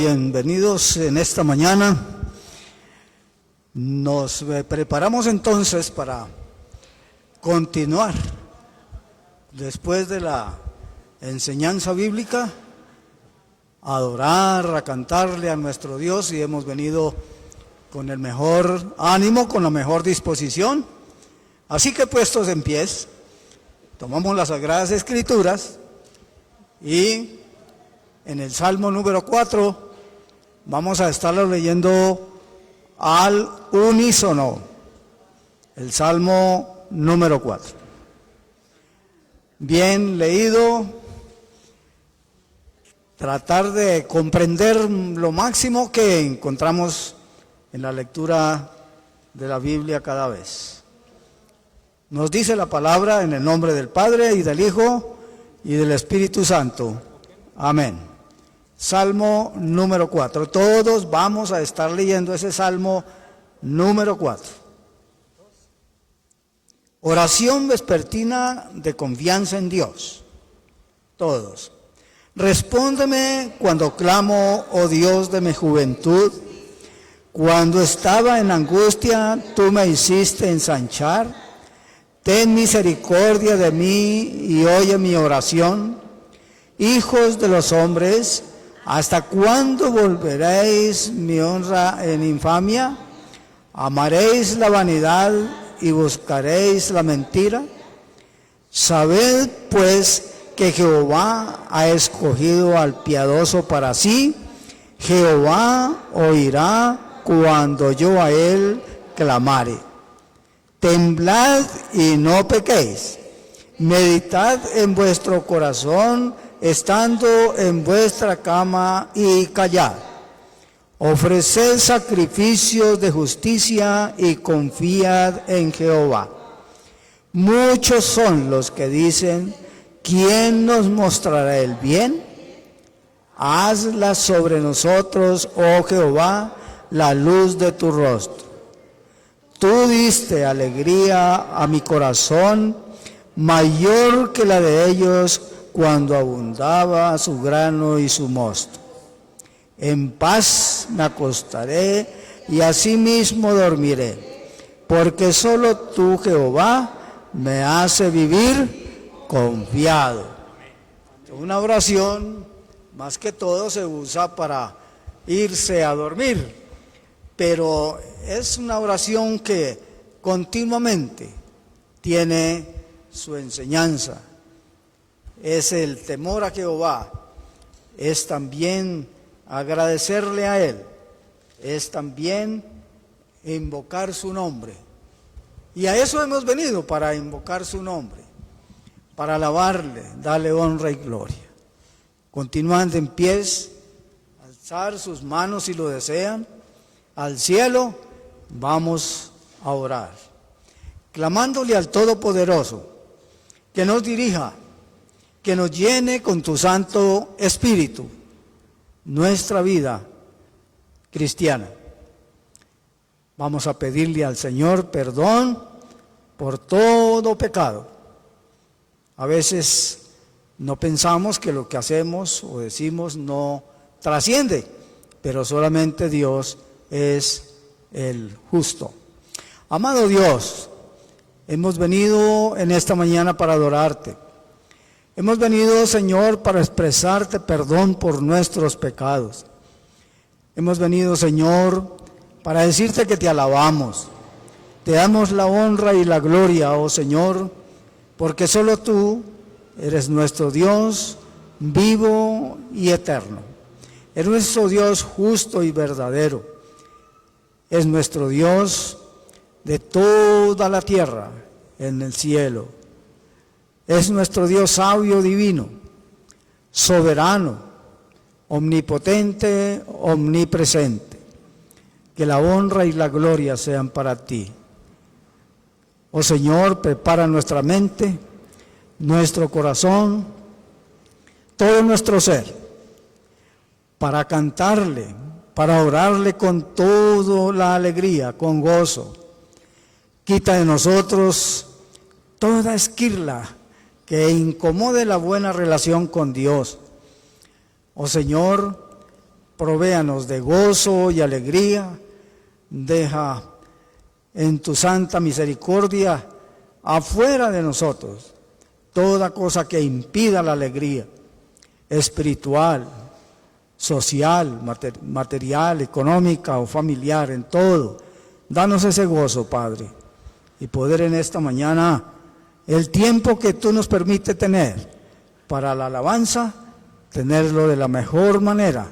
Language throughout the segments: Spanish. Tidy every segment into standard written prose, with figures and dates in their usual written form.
bienvenidos en esta mañana. Nos preparamos entonces para continuar después de la enseñanza bíblica, a adorar, a cantarle a nuestro Dios, y hemos venido con el mejor ánimo, con la mejor disposición. Así que puestos en pies, tomamos las Sagradas Escrituras y en el Salmo número 4 vamos a estarlo leyendo al unísono. El Salmo número 4. Bien leído, tratar de comprender lo máximo que encontramos en la lectura de la Biblia cada vez. Nos dice la palabra en el nombre del Padre y del Hijo y del Espíritu Santo. Amén. Salmo número 4. Todos vamos a estar leyendo ese Salmo número 4. Oración vespertina de confianza en Dios. Todos. Respóndeme cuando clamo, oh Dios de mi juventud. Cuando estaba en angustia, tú me hiciste ensanchar. Ten misericordia de mí y oye mi oración. Hijos de los hombres, ¿hasta cuándo volveréis mi honra en infamia? ¿Amaréis la vanidad y buscaréis la mentira? Sabed, pues, que Jehová ha escogido al piadoso para sí. Jehová oirá cuando yo a él clamare. Temblad y no pequéis. Meditad en vuestro corazón, estando en vuestra cama, y callad. Ofreced sacrificios de justicia y confiad en Jehová. Muchos son los que dicen: ¿quién nos mostrará el bien? Hazla sobre nosotros, oh Jehová, la luz de tu rostro. Tú diste alegría a mi corazón, mayor que la de ellos cuando abundaba su grano y su mosto. En paz me acostaré y asimismo dormiré, porque solo tú, Jehová, me hace vivir confiado. Una oración, más que todo, se usa para irse a dormir, pero es una oración que continuamente tiene su enseñanza. Es el temor a Jehová, es también agradecerle a Él, es también invocar su nombre. Y a eso hemos venido, para invocar su nombre, para alabarle, darle honra y gloria. Continuando en pies, alzar sus manos si lo desean al cielo, vamos a orar, clamándole al Todopoderoso que nos dirija, que nos llene con tu Santo Espíritu nuestra vida cristiana. Vamos a pedirle al Señor perdón por todo pecado. A veces no pensamos que lo que hacemos o decimos no trasciende, pero solamente Dios es el justo. Amado Dios, hemos venido en esta mañana para adorarte. Hemos venido, Señor, para expresarte perdón por nuestros pecados. Hemos venido, Señor, para decirte que te alabamos. Te damos la honra y la gloria, oh Señor, porque solo tú eres nuestro Dios vivo y eterno. Eres nuestro Dios justo y verdadero. Es nuestro Dios de toda la tierra en el cielo. Es nuestro Dios sabio, divino, soberano, omnipotente, omnipresente. Que la honra y la gloria sean para ti. Oh Señor, prepara nuestra mente, nuestro corazón, todo nuestro ser, para cantarle, para orarle con toda la alegría, con gozo. Quita de nosotros toda esquirla que incomode la buena relación con Dios. Oh Señor, provéanos de gozo y alegría. Deja en tu santa misericordia afuera de nosotros toda cosa que impida la alegría espiritual, social, material, económica o familiar, en todo. Danos ese gozo, Padre, y poder en esta mañana, el tiempo que tú nos permites tener para la alabanza, tenerlo de la mejor manera,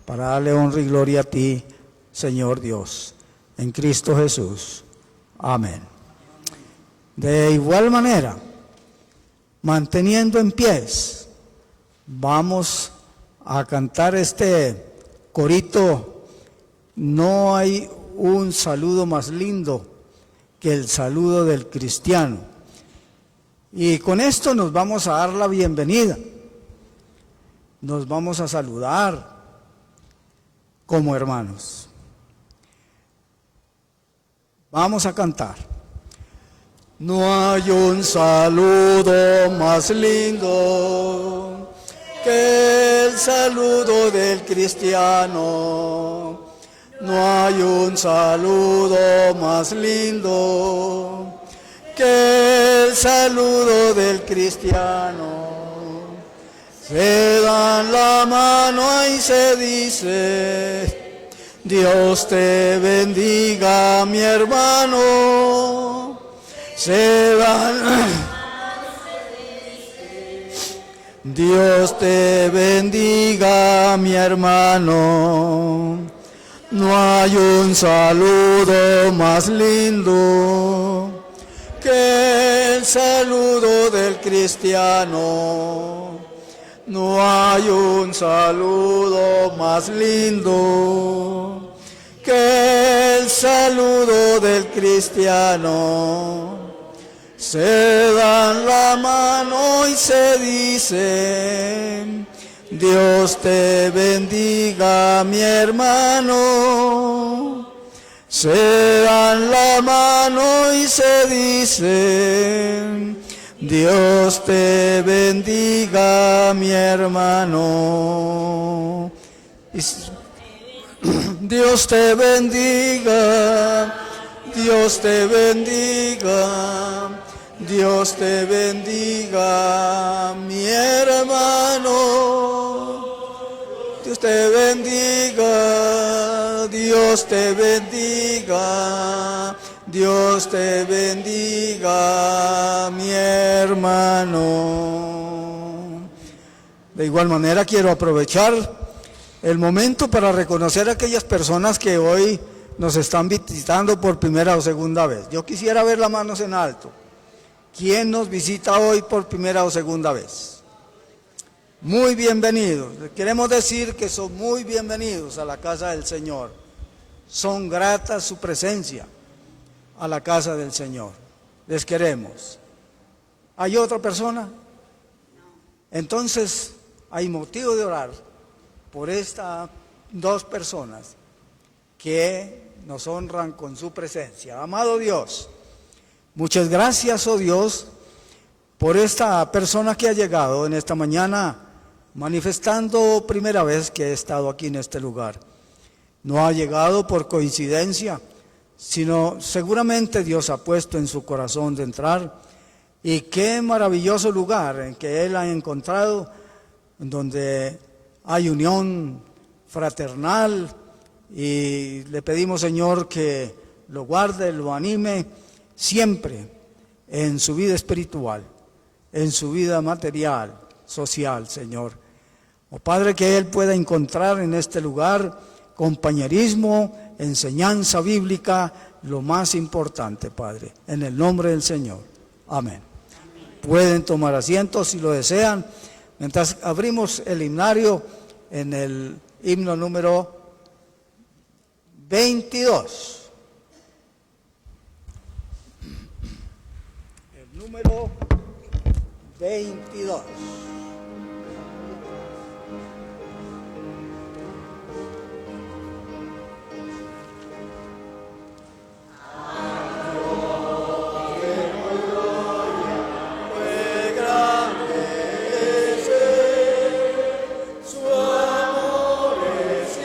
para darle honra y gloria a ti, Señor Dios, en Cristo Jesús. Amén. De igual manera, manteniendo en pies, vamos a cantar este corito. No hay un saludo más lindo que el saludo del cristiano. Y con esto nos vamos a dar la bienvenida. Nos vamos a saludar como hermanos. Vamos a cantar. No hay un saludo más lindo que el saludo del cristiano. No hay un saludo más lindo que el saludo del cristiano. Se dan la mano y se dice: Dios te bendiga, mi hermano. Se dan. Dios te bendiga, mi hermano. No hay un saludo más lindo que el saludo del cristiano. No hay un saludo más lindo que el saludo del cristiano. Se dan la mano y se dicen: Dios te bendiga, mi hermano. Se dan la mano y se dicen: Dios te bendiga, mi hermano. Dios te bendiga, Dios te bendiga, Dios te bendiga, mi hermano. Dios te bendiga, Dios te bendiga, Dios te bendiga, mi hermano. De igual manera quiero aprovechar el momento para reconocer a aquellas personas que hoy nos están visitando por primera o segunda vez. Yo quisiera ver las manos en alto. ¿Quién nos visita hoy por primera o segunda vez? Muy bienvenidos. Les queremos decir que son muy bienvenidos a la casa del Señor. Son gratas su presencia a la casa del Señor. Les queremos. ¿Hay otra persona? Entonces hay motivo de orar por estas dos personas que nos honran con su presencia. Amado Dios, muchas gracias, oh Dios, por esta persona que ha llegado en esta mañana manifestando primera vez que he estado aquí en este lugar. No ha llegado por coincidencia, sino seguramente Dios ha puesto en su corazón de entrar. Y qué maravilloso lugar en que Él ha encontrado, donde hay unión fraternal, y le pedimos, Señor, que lo guarde, lo anime siempre en su vida espiritual, en su vida material, social, Señor. Oh Padre, que Él pueda encontrar en este lugar compañerismo, enseñanza bíblica, lo más importante, Padre, en el nombre del Señor. Amén. Pueden tomar asiento si lo desean, mientras abrimos el himnario en el himno número 22. El número 22. Su amor es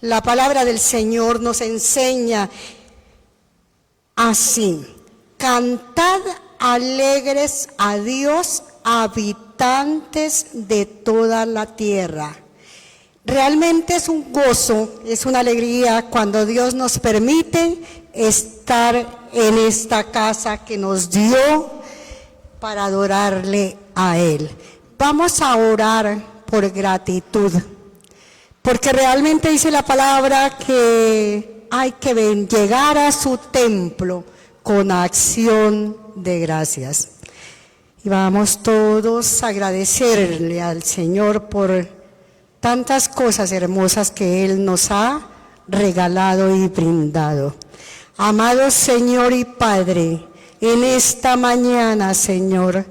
La palabra del Señor nos enseña así: cantad alegres a Dios, habitantes de toda la tierra. Realmente es un gozo, es una alegría cuando Dios nos permite estar en esta casa que nos dio para adorarle a Él. Vamos a orar por gratitud, porque realmente dice la palabra que hay que llegar a su templo con acción de gracias. Y vamos todos a agradecerle al Señor por tantas cosas hermosas que Él nos ha regalado y brindado. Amado Señor y Padre, en esta mañana, Señor,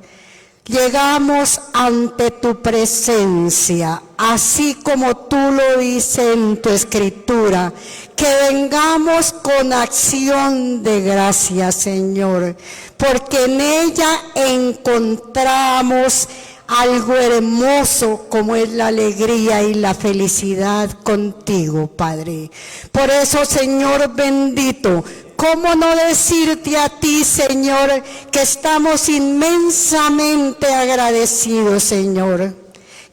llegamos ante tu presencia, así como tú lo dices en tu escritura, que vengamos con acción de gracias, Señor, porque en ella encontramos algo hermoso como es la alegría y la felicidad contigo, Padre. Por eso, Señor bendito, ¿cómo no decirte a ti, Señor, que estamos inmensamente agradecidos, Señor?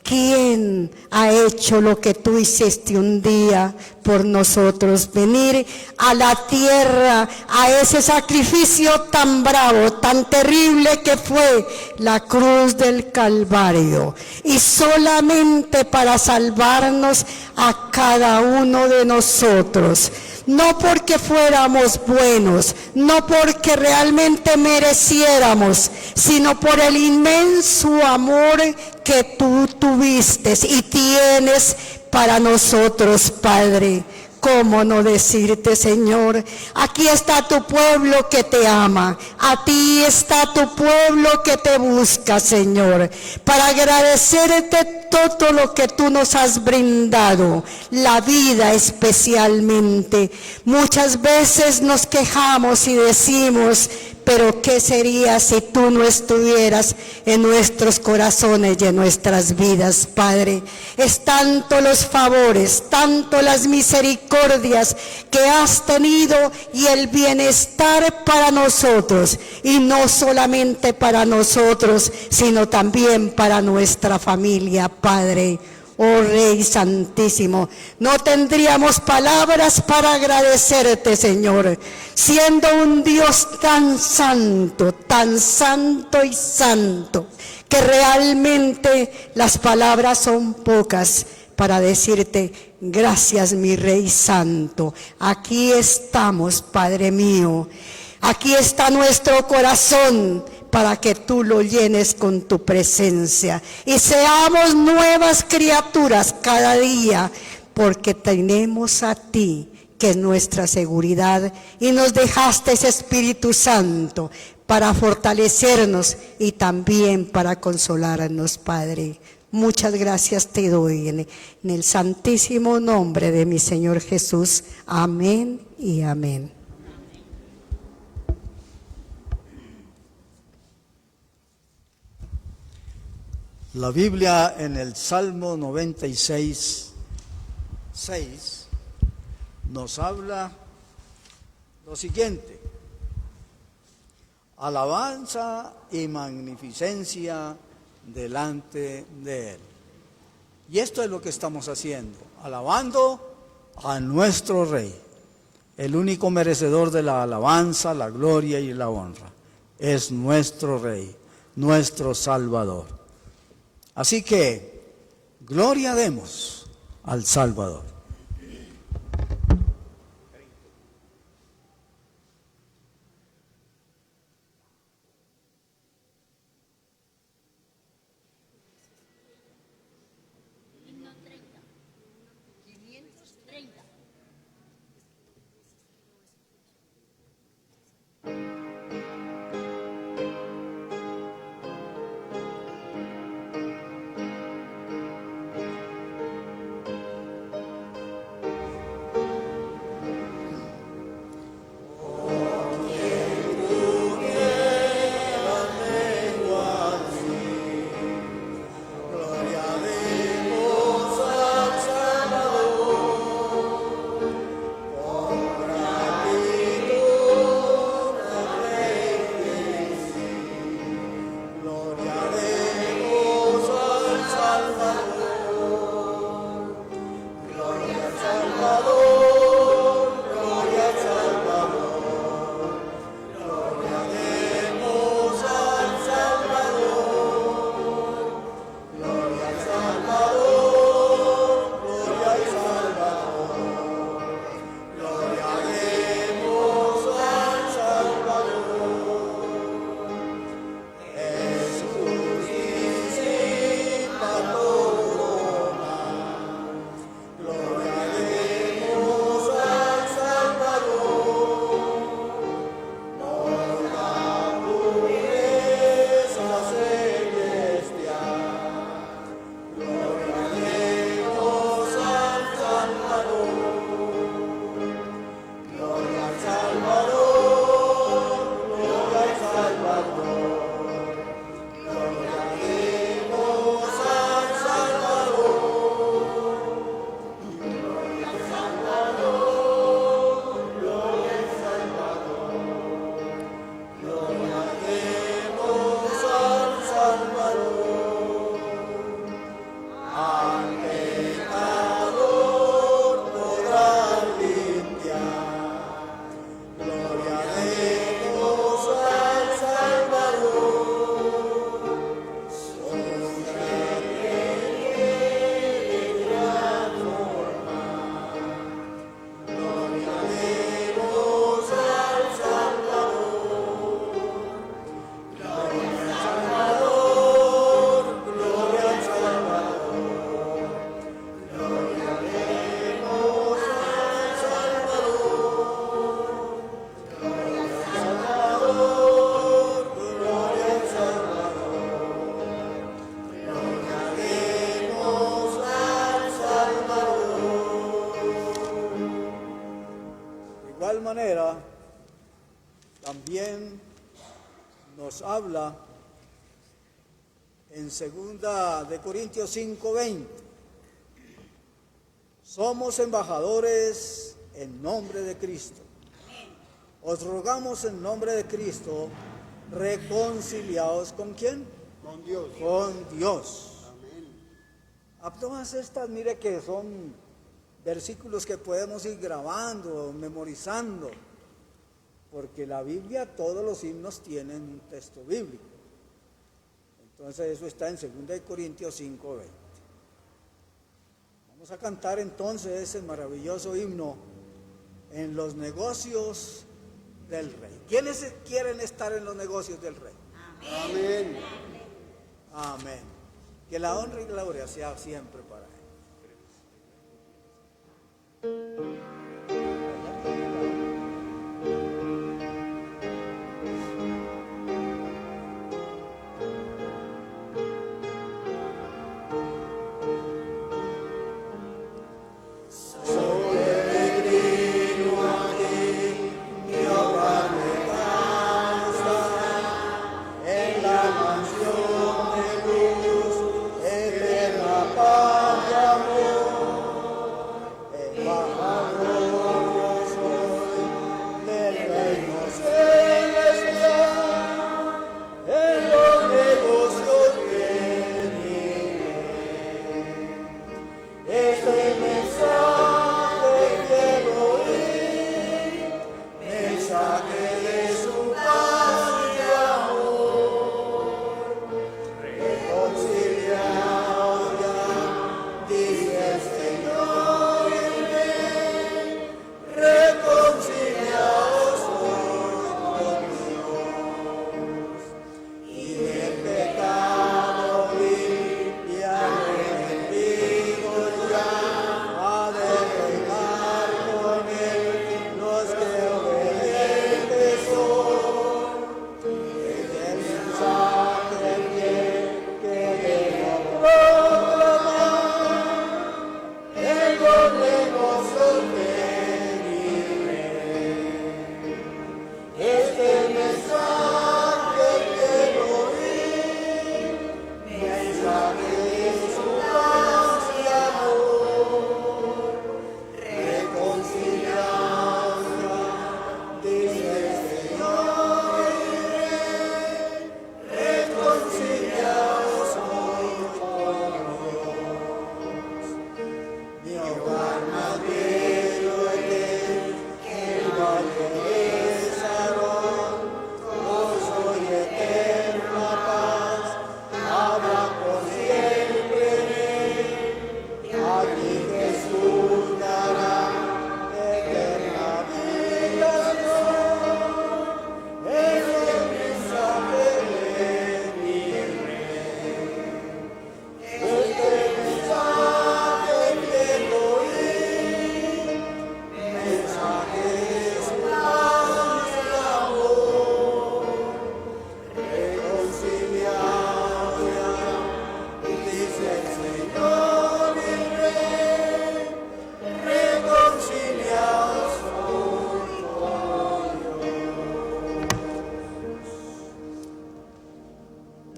¿Quién ha hecho lo que tú hiciste un día por nosotros? Venir a la tierra, a ese sacrificio tan bravo, tan terrible que fue la cruz del Calvario. Y solamente para salvarnos a cada uno de nosotros. No porque fuéramos buenos, no porque realmente mereciéramos, sino por el inmenso amor que tú tuviste y tienes para nosotros, Padre. ¿Cómo no decirte, Señor? Aquí está tu pueblo que te ama. A ti está tu pueblo que te busca, Señor, para agradecerte todo lo que tú nos has brindado, la vida especialmente. Muchas veces nos quejamos y decimos: pero ¿qué sería si tú no estuvieras en nuestros corazones y en nuestras vidas, Padre? Es tanto los favores, tanto las misericordias que has tenido y el bienestar para nosotros. Y no solamente para nosotros, sino también para nuestra familia, Padre. Oh Rey Santísimo, no tendríamos palabras para agradecerte, Señor, siendo un Dios tan santo y santo, que realmente las palabras son pocas para decirte: gracias, mi Rey Santo. Aquí estamos, Padre mío, aquí está nuestro corazón, para que tú lo llenes con tu presencia y seamos nuevas criaturas cada día, porque tenemos a ti, que es nuestra seguridad, y nos dejaste ese Espíritu Santo para fortalecernos y también para consolarnos, Padre. Muchas gracias te doy en el santísimo nombre de mi Señor Jesús. Amén y amén. La Biblia en el Salmo 96, 6, nos habla lo siguiente: alabanza y magnificencia delante de Él. Y esto es lo que estamos haciendo, alabando a nuestro Rey. El único merecedor de la alabanza, la gloria y la honra es nuestro Rey, nuestro Salvador. Así que, gloria demos al Salvador. igual manera, también nos habla en 2 de Corintios 5:20. Somos embajadores en nombre de Cristo. Os rogamos en nombre de Cristo, reconciliaos ¿con quién? Con Dios. Con Dios. Amén. A todas estas, mire que son versículos que podemos ir grabando, memorizando, porque la Biblia, todos los himnos tienen un texto bíblico. Entonces eso está en 2 de Corintios 5:20. Vamos a cantar entonces ese maravilloso himno, en los negocios del Rey. ¿Quiénes quieren estar en los negocios del Rey? Amén. Amén. Que la honra y gloria sea siempre para Él.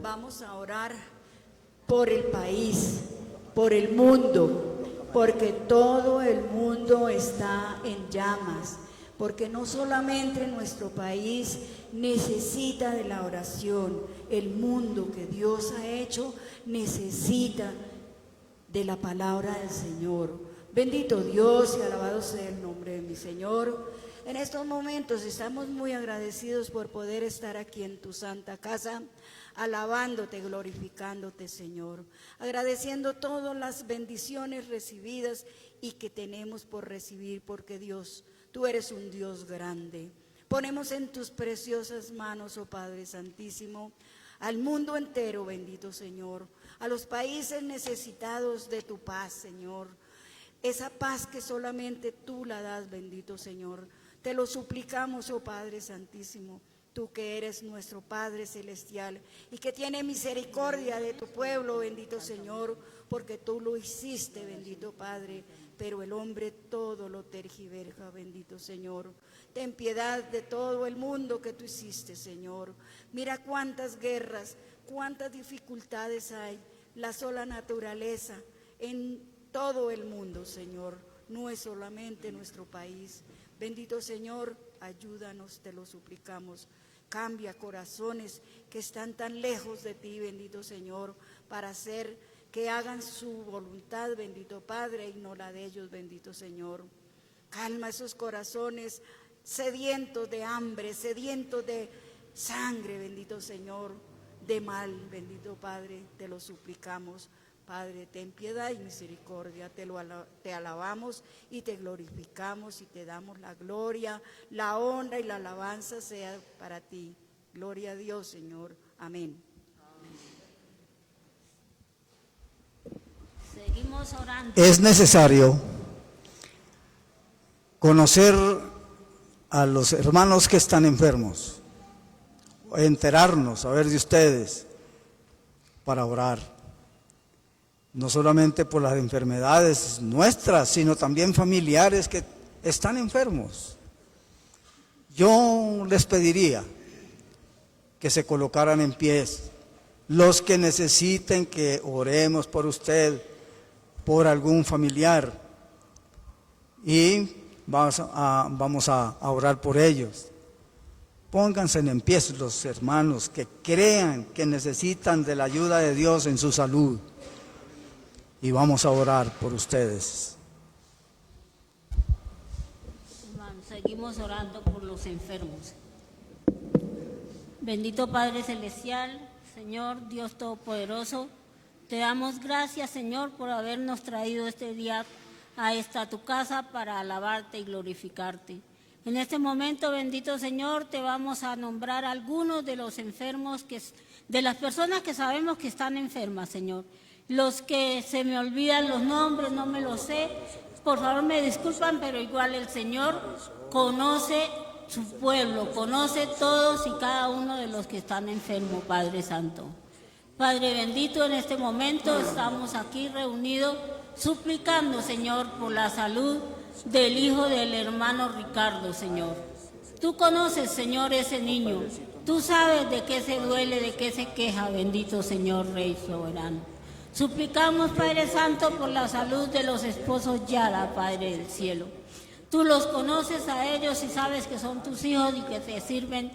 Vamos a orar por el país, por el mundo, porque todo el mundo está en llamas, porque no solamente nuestro país necesita de la oración, el mundo que Dios ha hecho necesita de la palabra del Señor. Bendito Dios y alabado sea el nombre de mi Señor. En estos momentos estamos muy agradecidos por poder estar aquí en tu santa casa, alabándote, glorificándote, Señor, agradeciendo todas las bendiciones recibidas y que tenemos por recibir, porque Dios, tú eres un Dios grande. Ponemos en tus preciosas manos, oh Padre Santísimo, al mundo entero, bendito Señor, a los países necesitados de tu paz, Señor, esa paz que solamente tú la das, bendito Señor. Te lo suplicamos, oh Padre Santísimo, tú que eres nuestro Padre Celestial y que tiene misericordia de tu pueblo, bendito Señor, porque tú lo hiciste, bendito Padre. pero el hombre todo lo tergiversa, bendito Señor. Ten piedad de todo el mundo que tú hiciste, Señor. Mira cuántas guerras, cuántas dificultades hay, la sola naturaleza en todo el mundo, Señor. No es solamente nuestro país. Bendito Señor, ayúdanos, te lo suplicamos. Cambia corazones que están tan lejos de ti, bendito Señor, para hacer que hagan su voluntad, bendito Padre, y no la de ellos, bendito Señor. Calma esos corazones sedientos de hambre, sedientos de sangre, bendito Señor, de mal, bendito Padre, te lo suplicamos. Padre, ten piedad y misericordia, te alabamos y te glorificamos y te damos la gloria, la honra y la alabanza sea para ti. Gloria a Dios, Señor. Amén. Seguimos orando. Es necesario conocer a los hermanos que están enfermos, enterarnos, saber de ustedes, para orar. No solamente por las enfermedades nuestras, sino también familiares que están enfermos. Yo les pediría que se colocaran en pies, los que necesiten que oremos por usted, por algún familiar, y vamos a orar por ellos. Pónganse en pie los hermanos que crean que necesitan de la ayuda de Dios en su salud. Y vamos a orar por ustedes. Hermanos, seguimos orando por los enfermos. Bendito Padre Celestial, Señor Dios Todopoderoso, te damos gracias, Señor, por habernos traído este día a esta tu casa para alabarte y glorificarte. En este momento, bendito Señor, te vamos a nombrar algunos de los enfermos, de las personas que sabemos que están enfermas, Señor. Los que se me olvidan los nombres, no me los sé, por favor me disculpan, pero igual el Señor conoce su pueblo, conoce todos y cada uno de los que están enfermos, Padre Santo. Padre bendito, en este momento estamos aquí reunidos suplicando, Señor, por la salud del hijo del hermano Ricardo, Señor. Tú conoces, Señor, ese niño, tú sabes de qué se duele, de qué se queja, bendito Señor, Rey soberano. Suplicamos, Padre Santo, por la salud de los esposos Yara, Padre del cielo. Tú los conoces a ellos y sabes que son tus hijos y que te sirven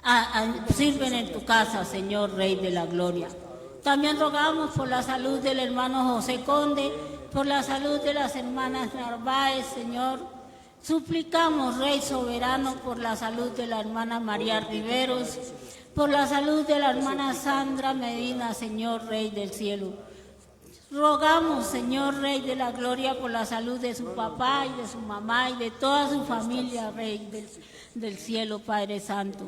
en tu casa, Señor, Rey de la gloria. También rogamos por la salud del hermano José Conde, por la salud de las hermanas Narváez, Señor. Suplicamos, Rey soberano, por la salud de la hermana María Riveros, por la salud de la hermana Sandra Medina, Señor, Rey del cielo. Rogamos, Señor, Rey de la gloria, por la salud de su papá y de su mamá y de toda su familia, Rey del cielo, Padre Santo.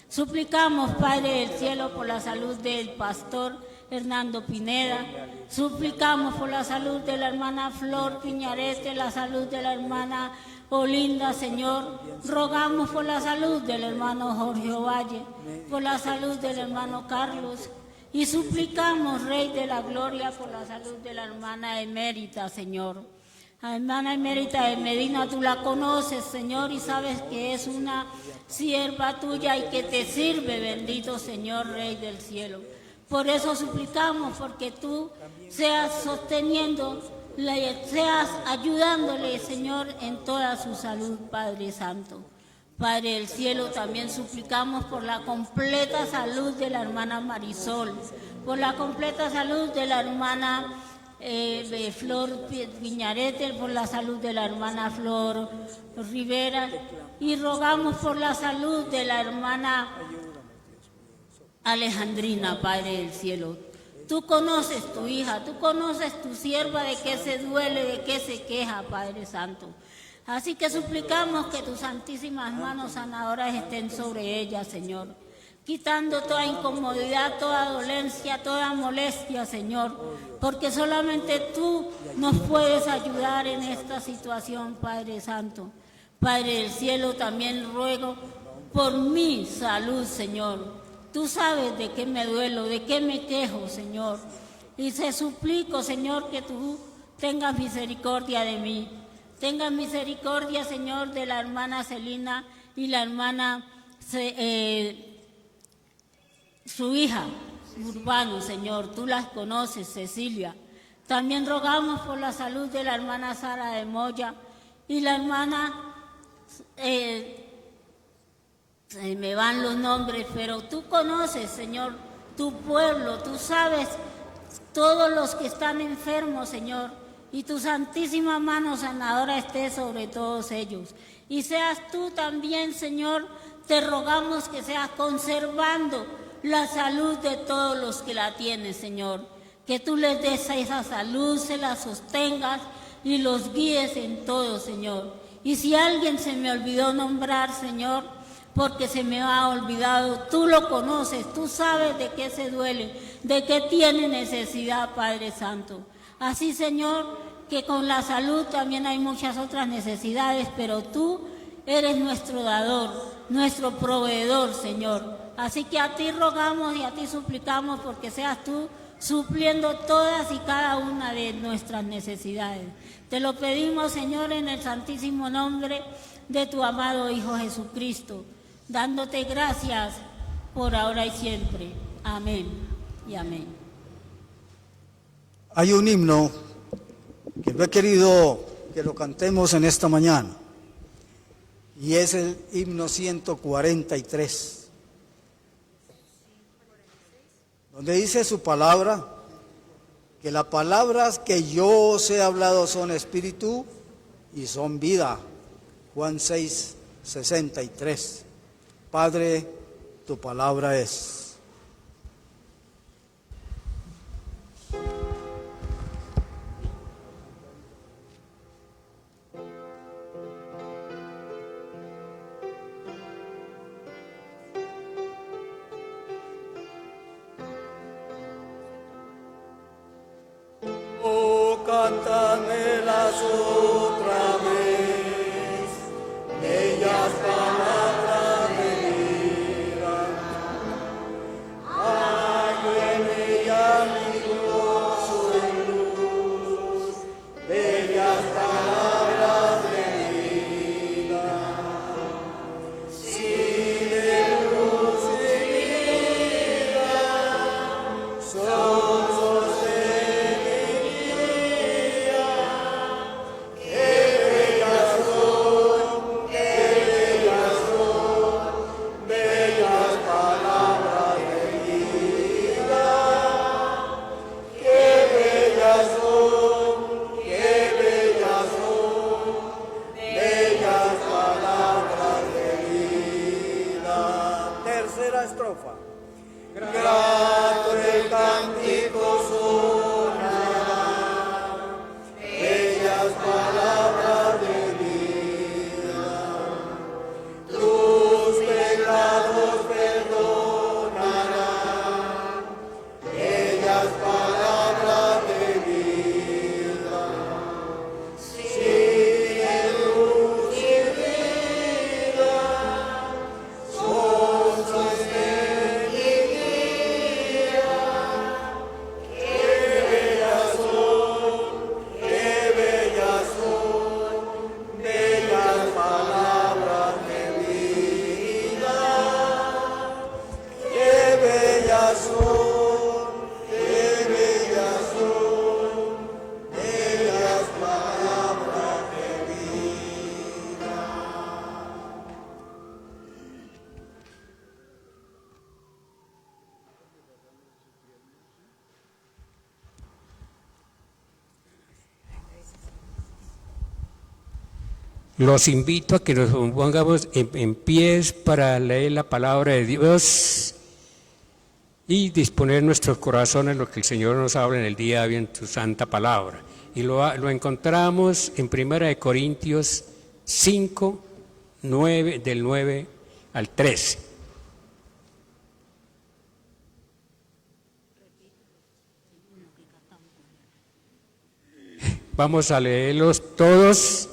Suplicamos, Padre del cielo, por la salud del pastor Hernando Pineda. Suplicamos por la salud de la hermana Flor Piñarete, la salud de la hermana Olinda, Señor. Rogamos por la salud del hermano Jorge Valle, por la salud del hermano Carlos. Y suplicamos, Rey de la gloria, por la salud de la hermana Emérita, Señor. La hermana Emérita de Medina, tú la conoces, Señor, y sabes que es una sierva tuya y que te sirve, bendito Señor, Rey del cielo. Por eso suplicamos, porque tú seas sosteniendo, seas ayudándole, Señor, en toda su salud, Padre Santo. Padre del cielo, también suplicamos por la completa salud de la hermana Marisol, por la completa salud de la hermana Flor Piñarete, por la salud de la hermana Flor Rivera, y rogamos por la salud de la hermana Alejandrina, Padre del cielo. Tú conoces tu hija, tú conoces tu sierva, de qué se duele, de qué se queja, Padre Santo. Así que suplicamos que tus santísimas manos sanadoras estén sobre ella, Señor, quitando toda incomodidad, toda dolencia, toda molestia, Señor, porque solamente tú nos puedes ayudar en esta situación, Padre Santo. Padre del cielo, también ruego por mi salud, Señor. Tú sabes de qué me duelo, de qué me quejo, Señor. Y te suplico, Señor, que tú tenga misericordia de mí. Tenga misericordia, Señor, de la hermana Celina y la hermana, su hija, Urbano, Señor. Tú las conoces, Cecilia. También rogamos por la salud de la hermana Sara de Moya y la hermana, se me van los nombres, pero tú conoces, Señor, tu pueblo, tú sabes todos los que están enfermos, Señor, y tu santísima mano sanadora esté sobre todos ellos. Y seas tú también, Señor, te rogamos que seas conservando la salud de todos los que la tienen, Señor. Que tú les des esa salud, se la sostengas y los guíes en todo, Señor. Y si alguien se me olvidó nombrar, Señor, porque se me ha olvidado, tú lo conoces, tú sabes de qué se duele, de qué tiene necesidad, Padre Santo. Así, Señor, que con la salud también hay muchas otras necesidades, pero tú eres nuestro dador, nuestro proveedor, Señor. Así que a ti rogamos y a ti suplicamos porque seas tú supliendo todas y cada una de nuestras necesidades. Te lo pedimos, Señor, en el santísimo nombre de tu amado Hijo Jesucristo, dándote gracias por ahora y siempre. Amén y amén. Hay un himno que no he querido que lo cantemos en esta mañana, y es el himno 143. Donde dice su palabra, que las palabras que yo os he hablado son espíritu y son vida. Juan 6:63. Padre, tu palabra es. Cántamelas otra vez, bellas palabras de vida. Hallo en ella mi gozo en luz, bellas palabras de vida. Si de luz y vida son estrofa. Grato el cántico sonará, bellas palabras de vida. Tus pecados perdonarán, bellas palabras de vida. Si de luz y vida son sostén y guía, qué bellas son, bellas palabras de vida. Qué bellas son, bellas palabras de vida. Los invito a que nos pongamos en pies para leer la palabra de Dios y disponer nuestros corazones en lo que el Señor nos habla en el día de hoy en su santa palabra. Y lo encontramos en 1 Corintios 5, 9, del 9 al 13. Vamos a leerlos todos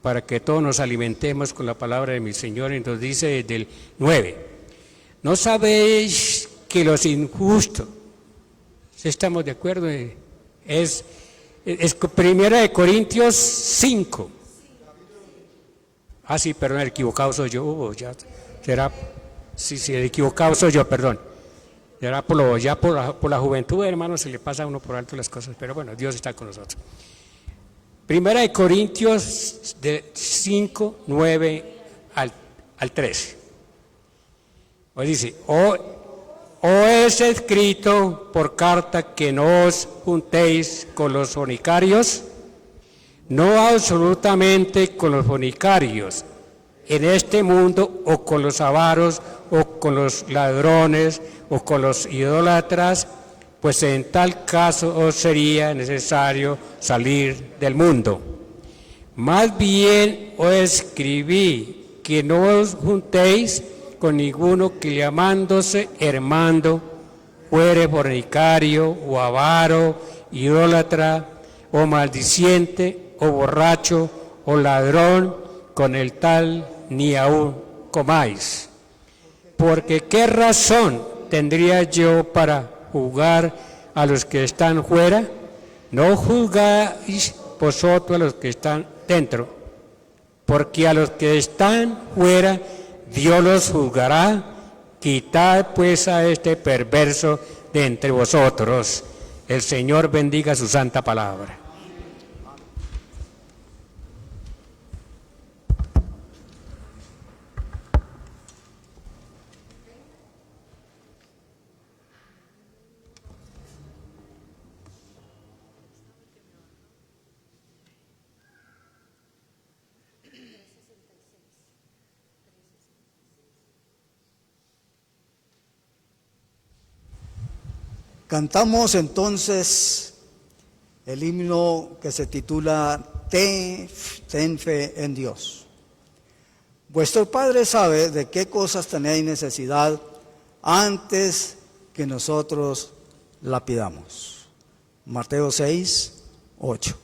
para que todos nos alimentemos con la palabra de mi Señor. Entonces dice desde el 9, ¿no sabéis que los injustos, si estamos de acuerdo, es Es Primera de Corintios 5. Ah, sí, perdón, el equivocado soy yo. Ya será, sí, el equivocado soy yo, perdón. Será por la juventud, hermano, se le pasa a uno por alto las cosas, pero bueno, Dios está con nosotros. Primera de Corintios 5, 9 al 13. Pues dice, os es escrito por carta que no os juntéis con los fornicarios, no absolutamente con los fornicarios en este mundo, o con los avaros, o con los ladrones, o con los idólatras, pues en tal caso os sería necesario salir del mundo. Más bien os escribí que no os juntéis con ninguno que llamándose hermano fuere fornicario, o avaro, idólatra, o maldiciente, o borracho, o ladrón, con el tal ni aún comáis. Porque ¿qué razón tendría yo para juzgar a los que están fuera? No juzgáis vosotros a los que están dentro, porque a los que están fuera Dios los juzgará. Quitad pues a este perverso de entre vosotros. El Señor bendiga su santa palabra. Cantamos entonces el himno que se titula Ten fe en Dios. Vuestro Padre sabe de qué cosas tenéis necesidad antes que nosotros la pidamos. Mateo 6, 8.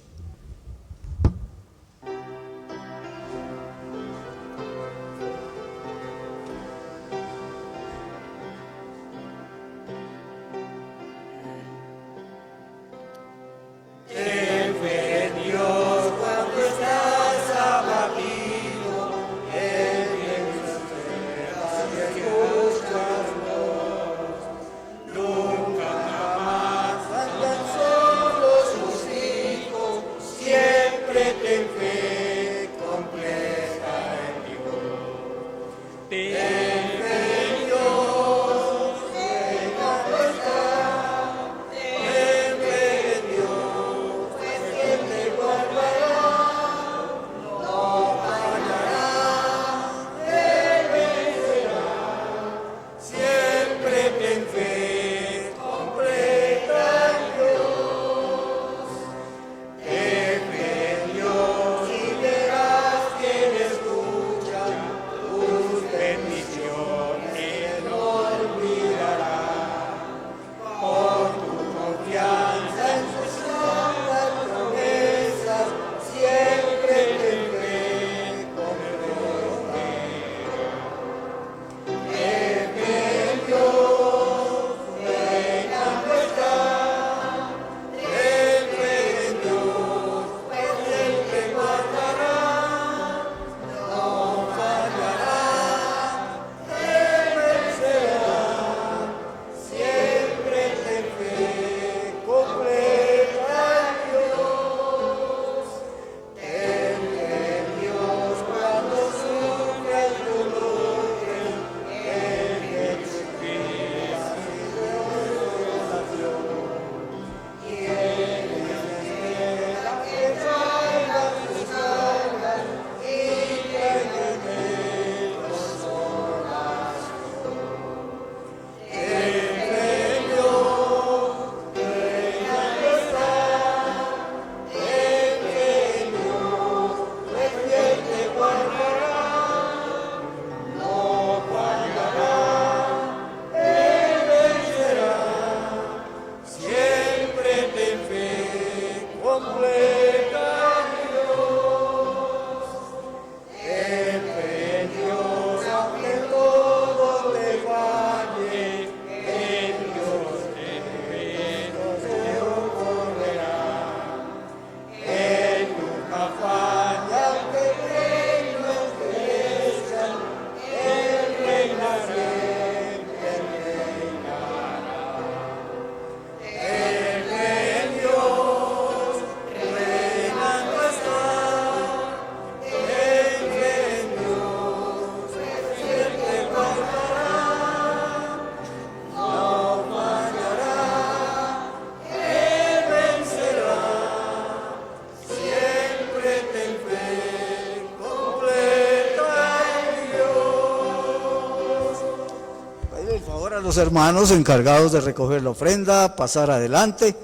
para los hermanos encargados de recoger la ofrenda pasar adelante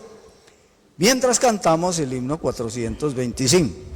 mientras cantamos el himno 425.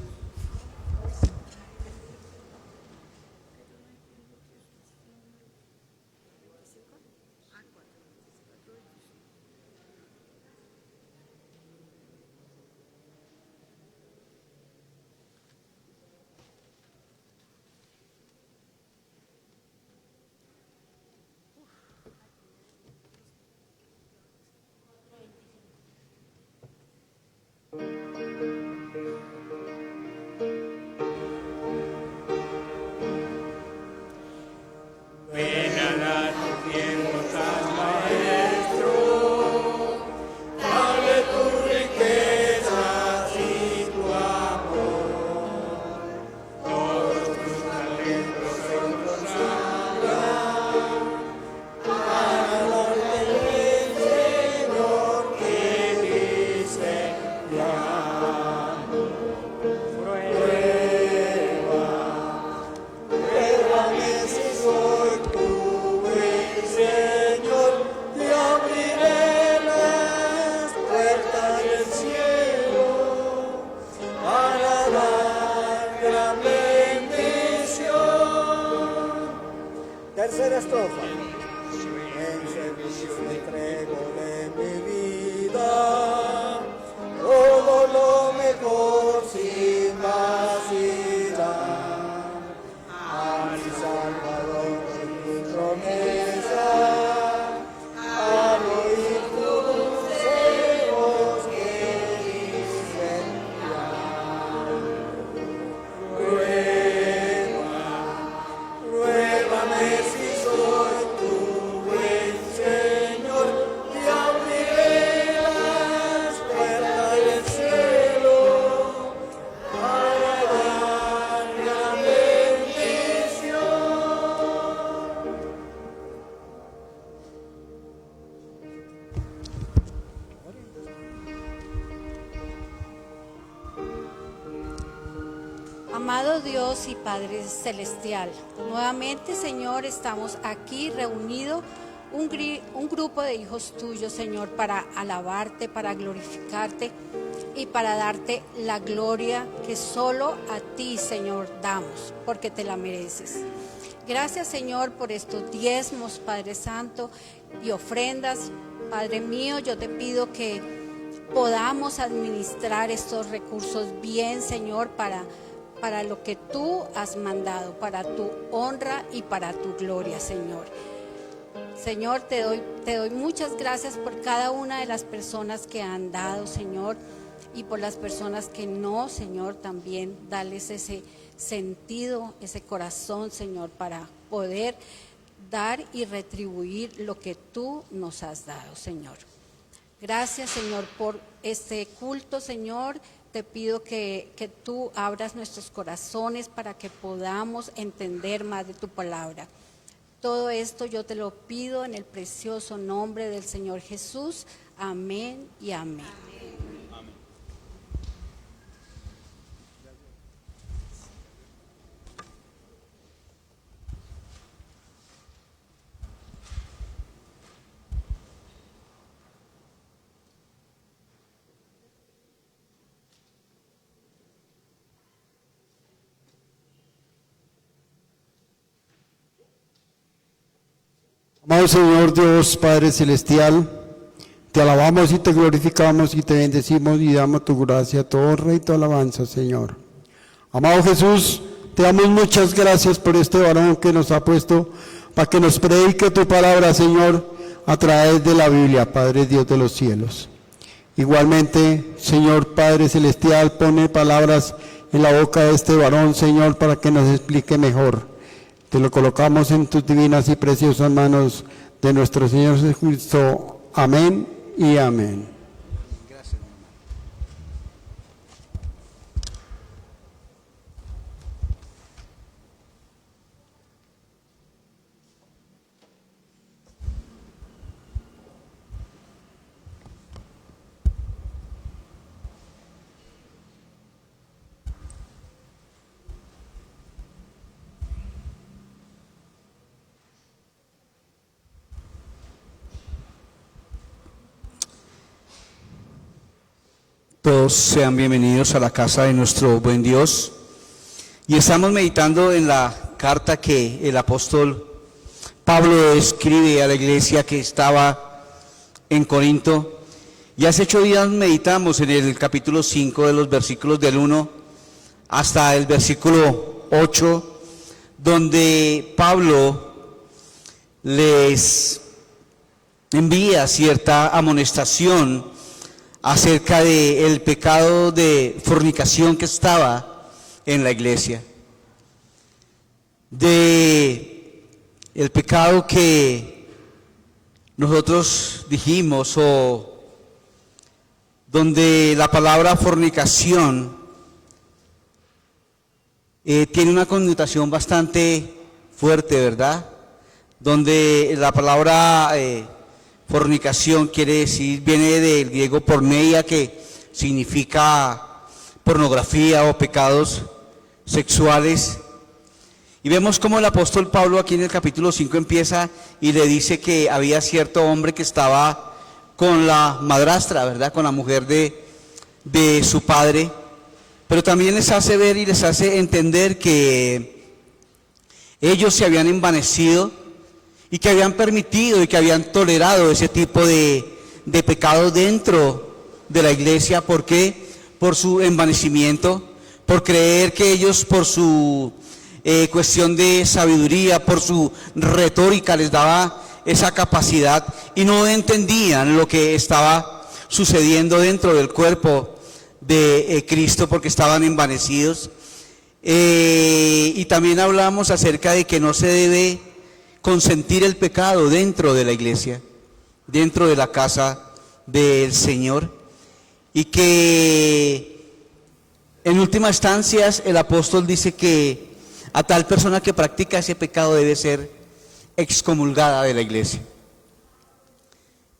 Tercera estrofa. En servicio entrego de mi vida todo lo mejor sin vacilar. A mi Salvador y mi promesa, al oír tus consejos que dicen ya. Pruébame si soy tu buen Señor, y abriré las puertas del cielo para dar la bendición. Amado Dios y Padre Celestial, nuevamente, Señor, estamos aquí reunidos, un grupo de hijos tuyos, Señor, para alabarte, para glorificarte y para darte la gloria que solo a ti, Señor, damos, porque te la mereces. Gracias, Señor, por estos diezmos, Padre Santo, y ofrendas. Padre mío, yo te pido que podamos administrar estos recursos bien, Señor, para lo que tú has mandado, para tu honra y para tu gloria, Señor. Señor, te doy muchas gracias por cada una de las personas que han dado, Señor, y por las personas que no, Señor, también darles ese sentido, ese corazón, Señor, para poder dar y retribuir lo que tú nos has dado, Señor. Gracias, Señor, por este culto, Señor. Te pido que tú abras nuestros corazones para que podamos entender más de tu palabra. Todo esto yo te lo pido en el precioso nombre del Señor Jesús. Amén y amén. Amado Señor Dios, Padre Celestial, te alabamos y te glorificamos y te bendecimos y damos tu gracia, tu honra y tu alabanza, Señor. Amado Jesús, te damos muchas gracias por este varón que nos ha puesto para que nos predique tu palabra, Señor, a través de la Biblia, Padre Dios de los cielos. Igualmente, Señor Padre Celestial, pone palabras en la boca de este varón, Señor, para que nos explique mejor. Te lo colocamos en tus divinas y preciosas manos de nuestro Señor Jesucristo. Amén y amén. Gracias, mi hermano. Todos sean bienvenidos a la casa de nuestro buen Dios. Y estamos meditando en la carta que el apóstol Pablo escribe a la iglesia que estaba en Corinto. Y hace 8 días meditamos en el capítulo 5 de los versículos del 1 hasta el versículo 8, donde Pablo les envía cierta amonestación acerca del pecado de fornicación que estaba en la iglesia, de el pecado que nosotros dijimos, o donde la palabra fornicación tiene una connotación bastante fuerte, ¿verdad? Donde la palabra fornicación viene del griego porneia, que significa pornografía o pecados sexuales. Y vemos cómo el apóstol Pablo aquí en el capítulo 5 empieza y le dice que había cierto hombre que estaba con la madrastra, ¿verdad? Con la mujer de su padre. Pero también les hace ver y les hace entender que ellos se habían envanecido y que habían permitido y que habían tolerado ese tipo de pecado dentro de la iglesia. ¿Por qué? Por su envanecimiento, por creer que ellos, por su cuestión de sabiduría, por su retórica, les daba esa capacidad y no entendían lo que estaba sucediendo dentro del cuerpo de Cristo, porque estaban envanecidos. Y también hablamos acerca de que no se debe consentir el pecado dentro de la iglesia, dentro de la casa del Señor, y que en últimas instancias el apóstol dice que a tal persona que practica ese pecado debe ser excomulgada de la iglesia.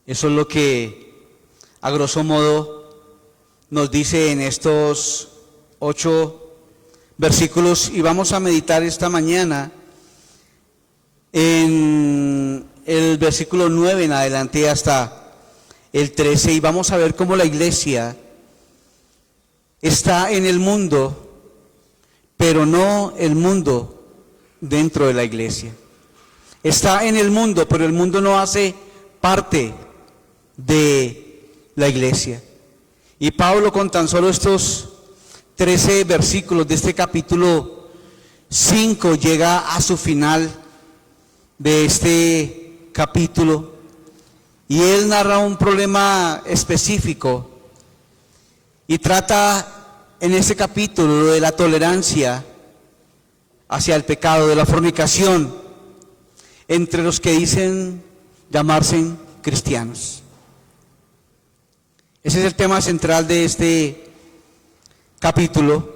Eso es lo que a grosso modo nos dice en estos 8 versículos, y vamos a meditar esta mañana en el versículo 9 en adelante hasta el 13, y vamos a ver cómo la iglesia está en el mundo, pero no el mundo dentro de la iglesia. Está en el mundo, pero el mundo no hace parte de la iglesia. Y Pablo, con tan solo estos 13 versículos de este capítulo 5, llega a su final de este capítulo, y él narra un problema específico y trata en este capítulo de la tolerancia hacia el pecado, de la fornicación entre los que dicen llamarse cristianos. Ese es el tema central de este capítulo.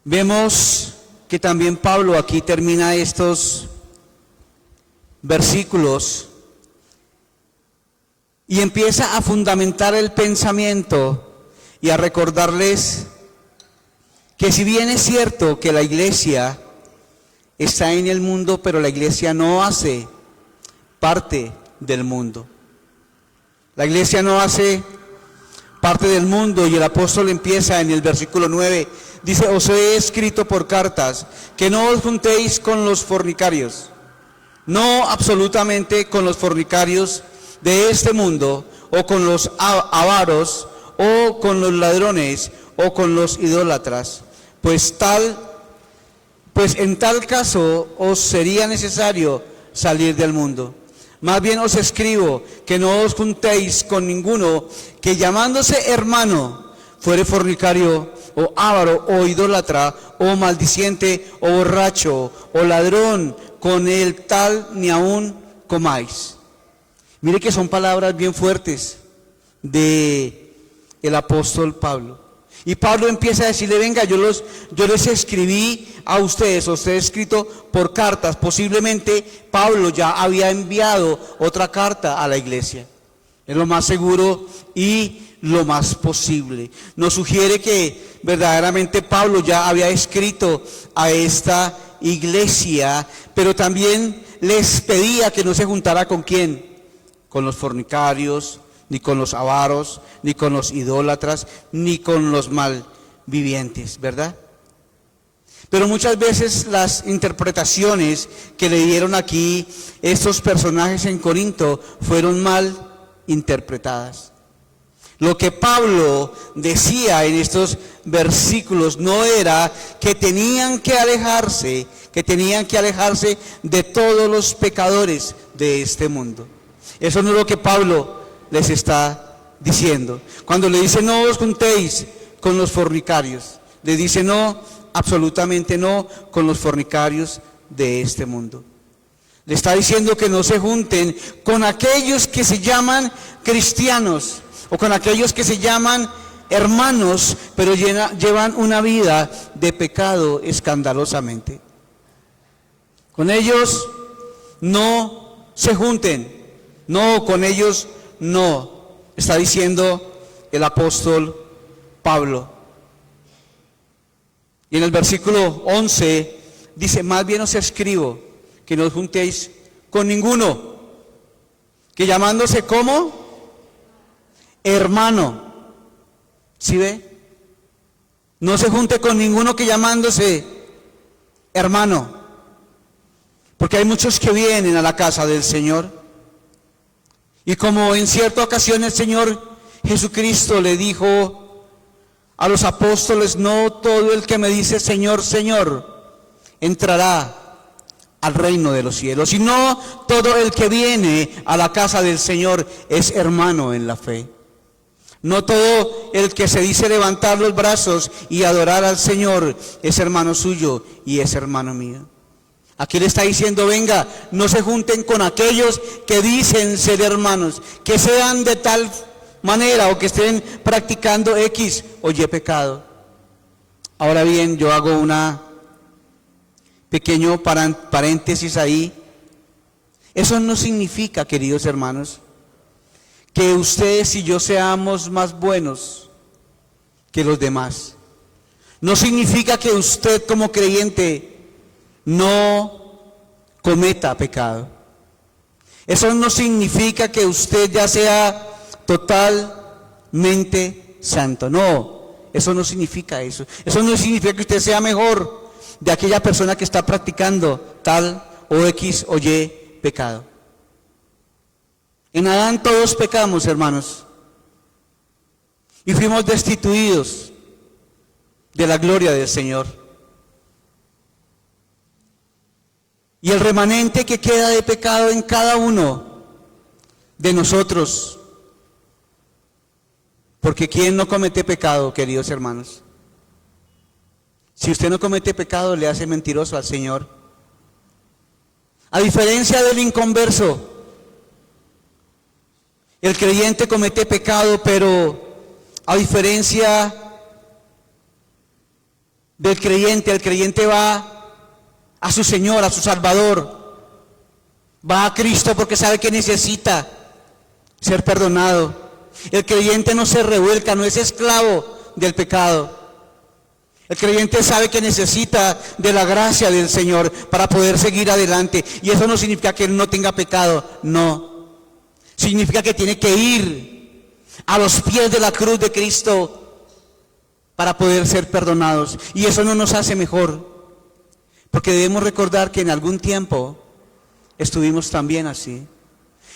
Vemos que también Pablo aquí termina estos versículos y empieza a fundamentar el pensamiento y a recordarles que si bien es cierto que la iglesia está en el mundo, pero la iglesia no hace parte del mundo. La iglesia no hace parte del mundo, y el apóstol empieza en el versículo 9, dice: os he escrito por cartas que no os juntéis con los fornicarios. No absolutamente con los fornicarios de este mundo, o con los avaros, o con los ladrones, o con los idólatras, pues en tal caso os sería necesario salir del mundo. Más bien os escribo que no os juntéis con ninguno que, llamándose hermano, fuere fornicario, o avaro, o idólatra, o maldiciente, o borracho, o ladrón. Con el tal ni aún comáis. Mire que son palabras bien fuertes de el apóstol Pablo. Y Pablo empieza a decirle: venga, yo les escribí a ustedes, os he escrito por cartas. Posiblemente Pablo ya había enviado otra carta a la iglesia. Es lo más seguro y lo más posible. Nos sugiere que verdaderamente Pablo ya había escrito a esta iglesia, pero también les pedía que no se juntara con ¿quién? Con los fornicarios, ni con los avaros, ni con los idólatras, ni con los malvivientes, ¿verdad? Pero muchas veces las interpretaciones que le dieron aquí estos personajes en Corinto fueron mal interpretadas. Lo que Pablo decía en estos versículos no era que tenían que alejarse de todos los pecadores de este mundo. Eso no es lo que Pablo les está diciendo. Cuando le dice no os juntéis con los fornicarios, le dice no, absolutamente no con los fornicarios de este mundo. Le está diciendo que no se junten con aquellos que se llaman cristianos o con aquellos que se llaman hermanos, pero llevan una vida de pecado escandalosamente. Con ellos no se junten, no, con ellos no, está diciendo el apóstol Pablo. Y en el versículo 11 dice, más bien os escribo que no os juntéis con ninguno, que llamándose como hermano, ¿sí ve? No se junte con ninguno que llamándose hermano, porque hay muchos que vienen a la casa del Señor, y como en cierta ocasión el Señor Jesucristo le dijo a los apóstoles, no todo el que me dice Señor, Señor, entrará al reino de los cielos, sino todo el que viene a la casa del Señor es hermano en la fe. No todo el que se dice levantar los brazos y adorar al Señor es hermano suyo y es hermano mío. Aquí le está diciendo, venga, no se junten con aquellos que dicen ser hermanos, que sean de tal manera o que estén practicando X o Y pecado. Ahora bien, yo hago una pequeño paréntesis ahí. Eso no significa, queridos hermanos, que ustedes y yo seamos más buenos que los demás. No significa que usted como creyente no cometa pecado. Eso no significa que usted ya sea totalmente santo. No, eso no significa eso. Eso no significa que usted sea mejor de aquella persona que está practicando tal o X o Y pecado. En Adán todos pecamos, hermanos, y fuimos destituidos de la gloria del Señor. Y el remanente que queda de pecado en cada uno de nosotros, porque ¿quién no comete pecado, queridos hermanos? Si usted no comete pecado, le hace mentiroso al Señor. A diferencia del inconverso, el creyente comete pecado, pero a diferencia del creyente, el creyente va a su Señor, a su Salvador, va a Cristo porque sabe que necesita ser perdonado. El creyente no se revuelca, no es esclavo del pecado. El creyente sabe que necesita de la gracia del Señor para poder seguir adelante. Y eso no significa que él no tenga pecado, no. Significa que tiene que ir a los pies de la cruz de Cristo para poder ser perdonados. Y eso no nos hace mejor, porque debemos recordar que en algún tiempo estuvimos también así.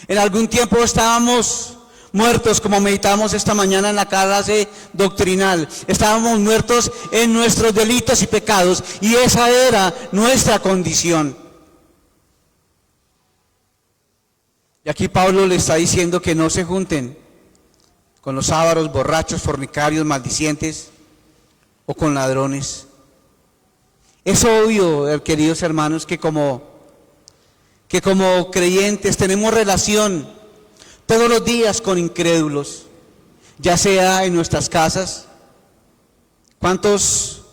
En algún tiempo estábamos muertos, como meditamos esta mañana en la clase doctrinal. Estábamos muertos en nuestros delitos y pecados, y esa era nuestra condición. Y aquí Pablo le está diciendo que no se junten con los ávaros, borrachos, fornicarios, maldicientes o con ladrones. Es obvio, queridos hermanos, que como creyentes tenemos relación todos los días con incrédulos, ya sea en nuestras casas. ¿Cuántos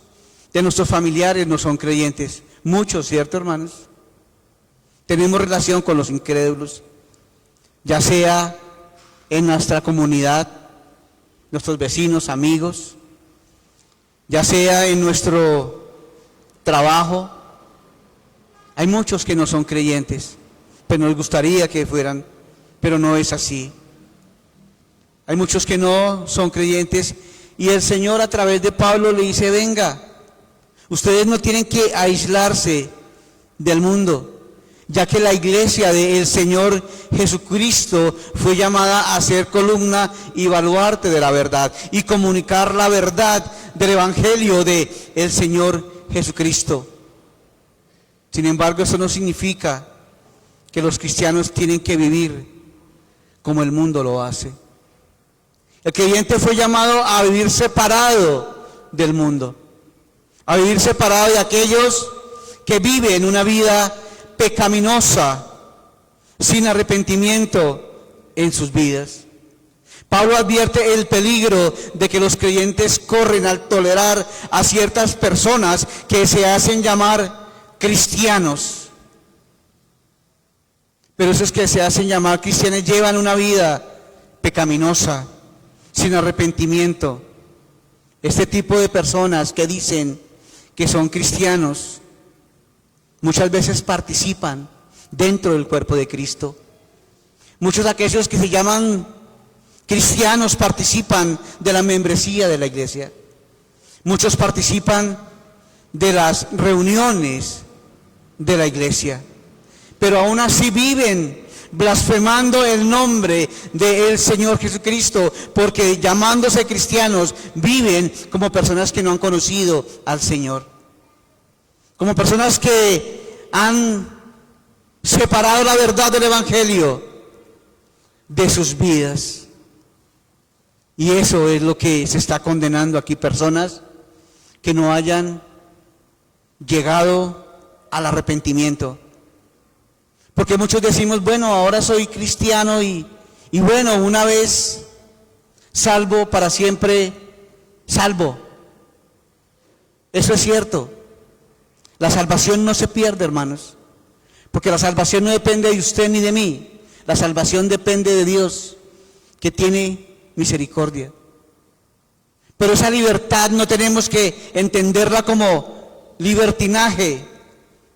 de nuestros familiares no son creyentes? Muchos, ¿cierto, hermanos? Tenemos relación con los incrédulos, ya sea en nuestra comunidad, nuestros vecinos, amigos, ya sea en nuestro trabajo. Hay muchos que no son creyentes, pero nos gustaría que fueran, pero no es así. Hay muchos que no son creyentes y el Señor a través de Pablo le dice, venga, ustedes no tienen que aislarse del mundo, ya que la iglesia del Señor Jesucristo fue llamada a ser columna y baluarte de la verdad y comunicar la verdad del Evangelio de el Señor Jesucristo. Sin embargo, eso no significa que los cristianos tienen que vivir como el mundo lo hace. El creyente fue llamado a vivir separado del mundo, a vivir separado de aquellos que viven una vida pecaminosa, sin arrepentimiento en sus vidas. Pablo advierte el peligro de que los creyentes corren al tolerar a ciertas personas que se hacen llamar cristianos. Pero esos que se hacen llamar cristianos llevan una vida pecaminosa, sin arrepentimiento. Este tipo de personas que dicen que son cristianos, muchas veces participan dentro del cuerpo de Cristo. Muchos de aquellos que se llaman cristianos participan de la membresía de la iglesia. Muchos participan de las reuniones de la iglesia. Pero aún así viven blasfemando el nombre del Señor Jesucristo, porque llamándose cristianos viven como personas que no han conocido al Señor. Como personas que han separado la verdad del Evangelio de sus vidas. Y eso es lo que se está condenando aquí, personas que no hayan llegado al arrepentimiento. Porque muchos decimos, bueno, ahora soy cristiano y bueno, una vez salvo, para siempre salvo. Eso es cierto. La salvación no se pierde, hermanos, porque la salvación no depende de usted ni de mí. La salvación depende de Dios, que tiene misericordia. Pero esa libertad no tenemos que entenderla como libertinaje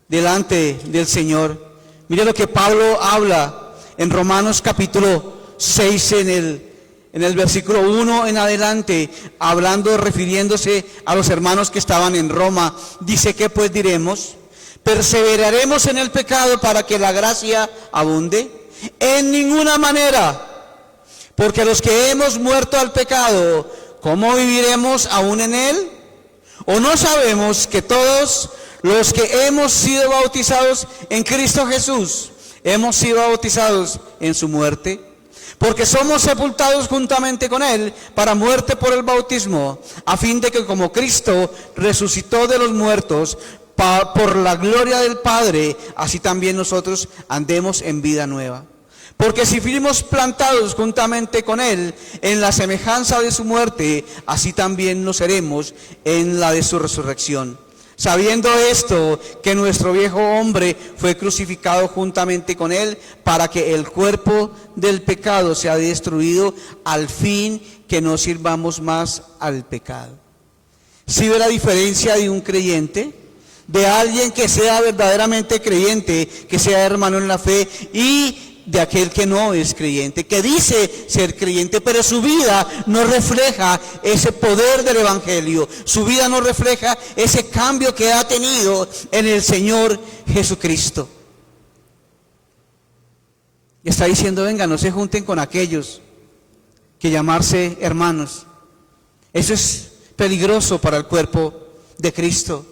delante del Señor. Mire lo que Pablo habla en Romanos capítulo 6 en el versículo 1 en adelante, hablando, refiriéndose a los hermanos que estaban en Roma. Dice, ¿qué pues diremos? ¿Perseveraremos en el pecado para que la gracia abunde? En ninguna manera, porque los que hemos muerto al pecado, ¿cómo viviremos aún en él? ¿O no sabemos que todos los que hemos sido bautizados en Cristo Jesús, hemos sido bautizados en su muerte? Porque somos sepultados juntamente con Él para muerte por el bautismo, a fin de que como Cristo resucitó de los muertos por la gloria del Padre, así también nosotros andemos en vida nueva. Porque si fuimos plantados juntamente con Él en la semejanza de su muerte, así también nos seremos en la de su resurrección. Sabiendo esto, que nuestro viejo hombre fue crucificado juntamente con Él, para que el cuerpo del pecado sea destruido, al fin que no sirvamos más al pecado. ¿Sí ve la diferencia de un creyente? De alguien que sea verdaderamente creyente, que sea hermano en la fe, y de aquel que no es creyente, que dice ser creyente, pero su vida no refleja ese poder del Evangelio, su vida no refleja ese cambio que ha tenido en el Señor Jesucristo. Y está diciendo, venga, no se junten con aquellos que llamarse hermanos. Eso es peligroso para el cuerpo de Cristo,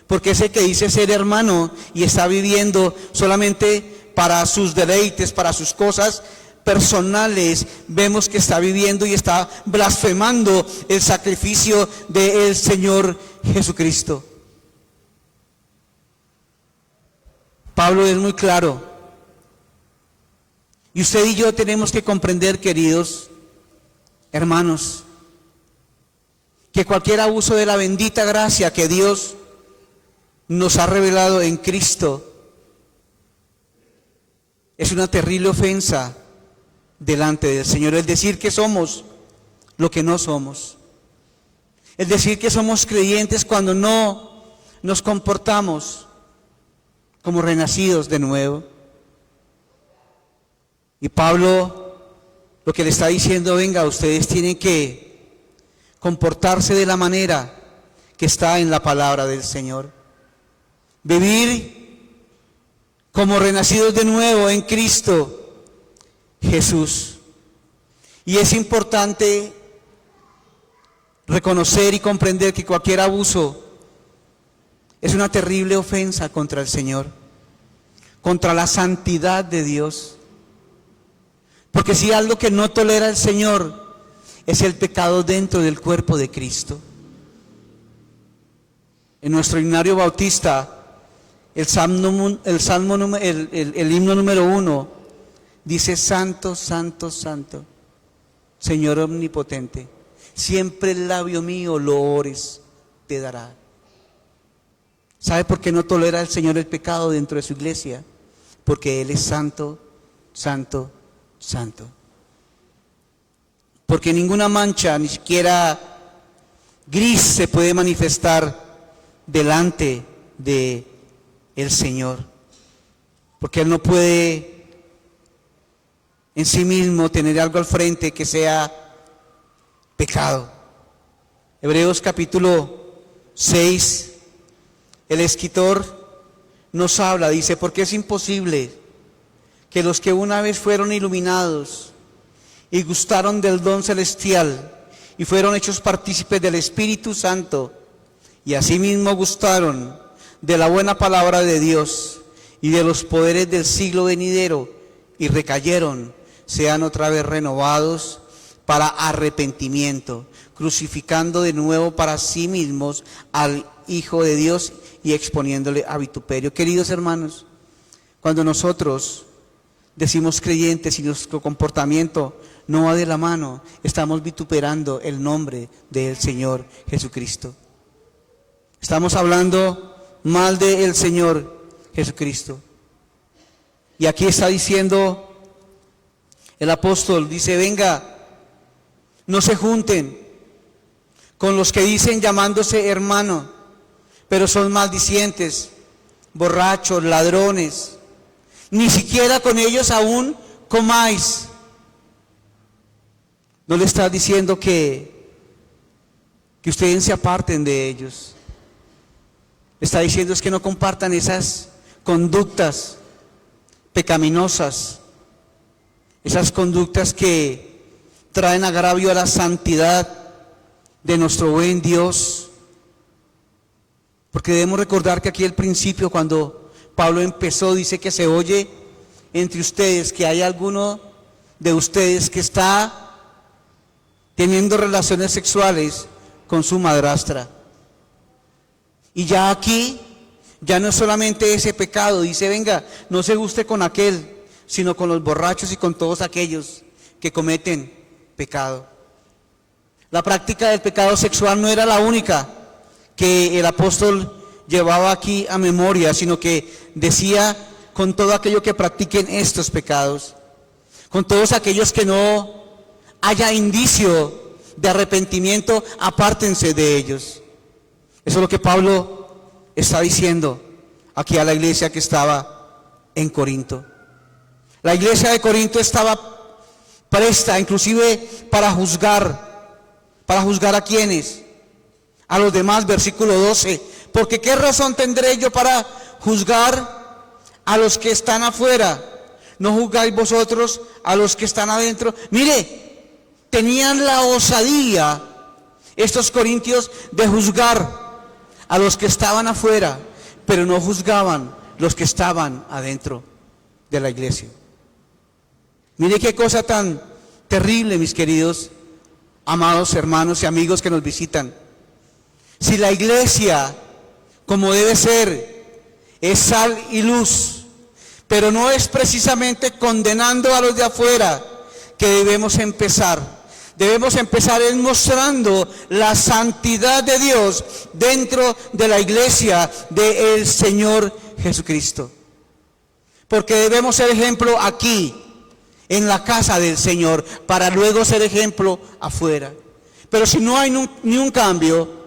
porque ese que dice ser hermano y está viviendo solamente para sus deleites, para sus cosas personales, vemos que está viviendo y está blasfemando el sacrificio del Señor Jesucristo. Pablo es muy claro. Y usted y yo tenemos que comprender, queridos hermanos, que cualquier abuso de la bendita gracia que Dios nos ha revelado en Cristo es una terrible ofensa delante del Señor. El decir que somos lo que no somos. El decir que somos creyentes cuando no nos comportamos como renacidos de nuevo. Y Pablo lo que le está diciendo, venga, ustedes tienen que comportarse de la manera que está en la palabra del Señor. Vivir como renacidos de nuevo en Cristo Jesús. Y es importante reconocer y comprender que cualquier abuso es una terrible ofensa contra el Señor, contra la santidad de Dios. Porque si algo que no tolera el Señor es el pecado dentro del cuerpo de Cristo. En nuestro himnario bautista, el himno número 1 dice: Santo, Santo, Santo, Señor omnipotente, siempre el labio mío loores te dará. ¿Sabe por qué no tolera el Señor el pecado dentro de su iglesia? Porque Él es santo, santo, santo. Porque ninguna mancha, ni siquiera gris, se puede manifestar delante de el Señor. Porque Él no puede en sí mismo tener algo al frente que sea pecado. Hebreos capítulo 6, el escritor nos habla, dice: porque es imposible que los que una vez fueron iluminados y gustaron del don celestial y fueron hechos partícipes del Espíritu Santo y asimismo gustaron de la buena palabra de Dios y de los poderes del siglo venidero y recayeron, sean otra vez renovados para arrepentimiento, crucificando de nuevo para sí mismos al Hijo de Dios y exponiéndole a vituperio. Queridos hermanos, cuando nosotros decimos creyentes y nuestro comportamiento no va de la mano, estamos vituperando el nombre del Señor Jesucristo. Estamos hablando mal del Señor Jesucristo. Y aquí está diciendo el apóstol, dice: venga, no se junten con los que dicen llamándose hermano, pero son maldicientes, borrachos, ladrones. Ni siquiera con ellos aún comáis. No le está diciendo que ustedes se aparten de ellos. Le está diciendo es que no compartan esas conductas pecaminosas, esas conductas que traen agravio a la santidad de nuestro buen Dios. Porque debemos recordar que aquí al principio, cuando Pablo empezó, dice que se oye entre ustedes que hay alguno de ustedes que está teniendo relaciones sexuales con su madrastra. Y ya aquí, ya no es solamente ese pecado, dice: venga, no se guste con aquel, sino con los borrachos y con todos aquellos que cometen pecado. La práctica del pecado sexual no era la única que el apóstol llevaba aquí a memoria, sino que decía: con todo aquello que practiquen estos pecados, con todos aquellos que no haya indicio de arrepentimiento, apártense de ellos. Eso es lo que Pablo está diciendo aquí a la iglesia que estaba en Corinto. La iglesia de Corinto estaba presta inclusive para juzgar a quienes, a los demás. Versículo 12: porque qué razón tendré yo para juzgar a los que están afuera, ¿no juzgáis vosotros a los que están adentro? Mire, tenían la osadía estos corintios de juzgar a los que estaban afuera, pero no juzgaban los que estaban adentro de la iglesia. Mire qué cosa tan terrible, mis queridos, amados hermanos y amigos que nos visitan. Si la iglesia, como debe ser, es sal y luz, pero no es precisamente condenando a los de afuera que debemos empezar. Debemos empezar mostrando la santidad de Dios dentro de la iglesia del Señor Jesucristo. Porque debemos ser ejemplo aquí, en la casa del Señor, para luego ser ejemplo afuera. Pero si no hay ni un cambio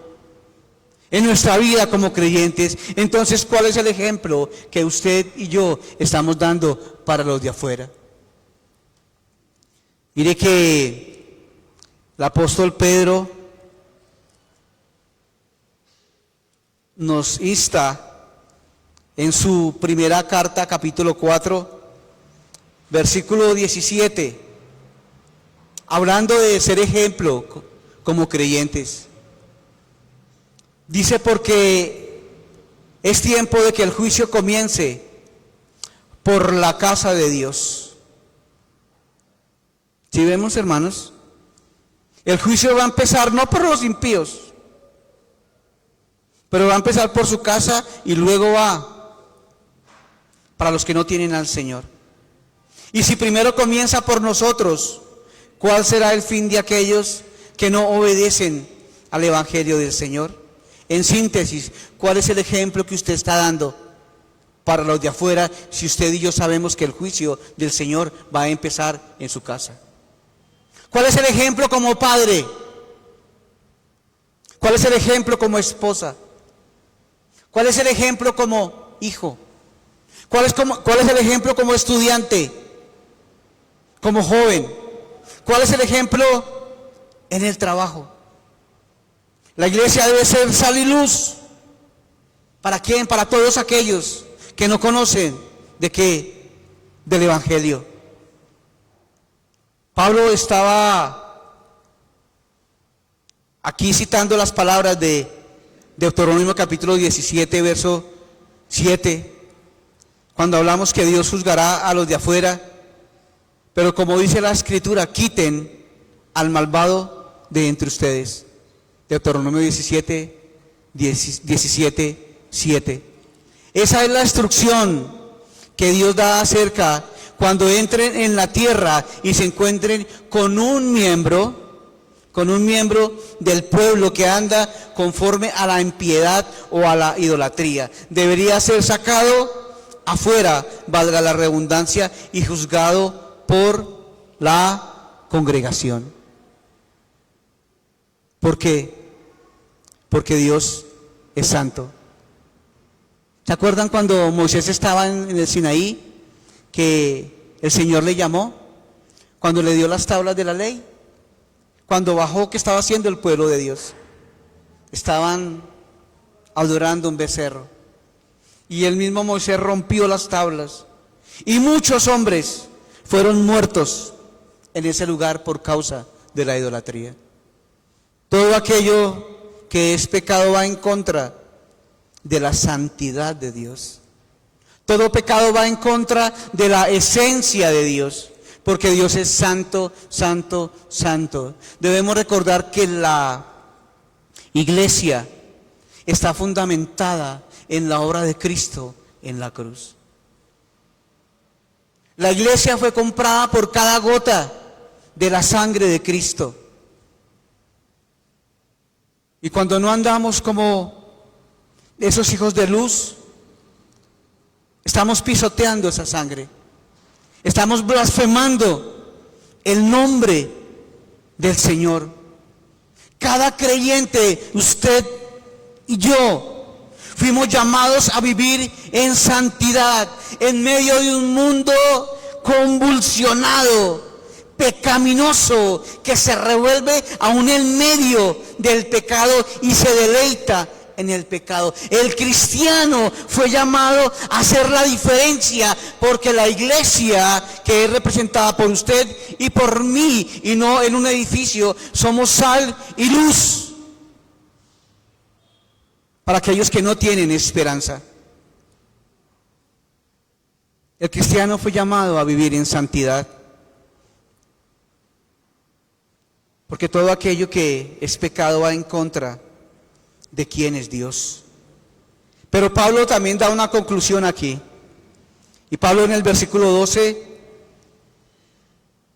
en nuestra vida como creyentes, entonces ¿cuál es el ejemplo que usted y yo estamos dando para los de afuera? Mire que el apóstol Pedro nos insta en su primera carta, capítulo 4, versículo 17, hablando de ser ejemplo como creyentes. Dice: porque es tiempo de que el juicio comience por la casa de Dios. ¿Sí vemos, hermanos? El juicio va a empezar no por los impíos, pero va a empezar por su casa y luego va para los que no tienen al Señor. Y si primero comienza por nosotros, ¿cuál será el fin de aquellos que no obedecen al Evangelio del Señor? En síntesis, ¿cuál es el ejemplo que usted está dando para los de afuera si usted y yo sabemos que el juicio del Señor va a empezar en su casa? ¿Cuál es el ejemplo como padre? ¿Cuál es el ejemplo como esposa? ¿Cuál es el ejemplo como hijo? ¿Cuál es el ejemplo como estudiante? Como joven. ¿Cuál es el ejemplo en el trabajo? La iglesia debe ser sal y luz. ¿Para quién? Para todos aquellos que no conocen de qué, del Evangelio. Pablo estaba aquí citando las palabras de Deuteronomio capítulo 17, verso 7, cuando hablamos que Dios juzgará a los de afuera, pero como dice la Escritura, quiten al malvado de entre ustedes. Deuteronomio 17, 7. Esa es la instrucción que Dios da acerca cuando entren en la tierra y se encuentren con un miembro del pueblo que anda conforme a la impiedad o a la idolatría. Debería ser sacado afuera, valga la redundancia, y juzgado por la congregación. ¿Por qué? Porque Dios es santo. ¿Se acuerdan cuando Moisés estaba en el Sinaí, que el Señor le llamó? Cuando le dio las tablas de la ley. Cuando bajó, ¿qué estaba haciendo el pueblo de Dios? Estaban adorando un becerro. Y el mismo Moisés rompió las tablas. Y muchos hombres fueron muertos en ese lugar por causa de la idolatría. Todo aquello que es pecado va en contra de la santidad de Dios. Todo pecado va en contra de la esencia de Dios, porque Dios es santo, santo, santo. Debemos recordar que la iglesia está fundamentada en la obra de Cristo en la cruz. La iglesia fue comprada por cada gota de la sangre de Cristo. Y cuando no andamos como esos hijos de luz, estamos pisoteando esa sangre. Estamos blasfemando el nombre del Señor. Cada creyente, usted y yo, fuimos llamados a vivir en santidad, en medio de un mundo convulsionado, pecaminoso, que se revuelve aún en medio del pecado y se deleita en el pecado. El cristiano fue llamado a hacer la diferencia, porque la iglesia, que es representada por usted y por mí, y no en un edificio, somos sal y luz para aquellos que no tienen esperanza. El cristiano fue llamado a vivir en santidad, porque todo aquello que es pecado va en contra de quién es Dios. Pero Pablo también da una conclusión aquí. Y Pablo en el versículo 12,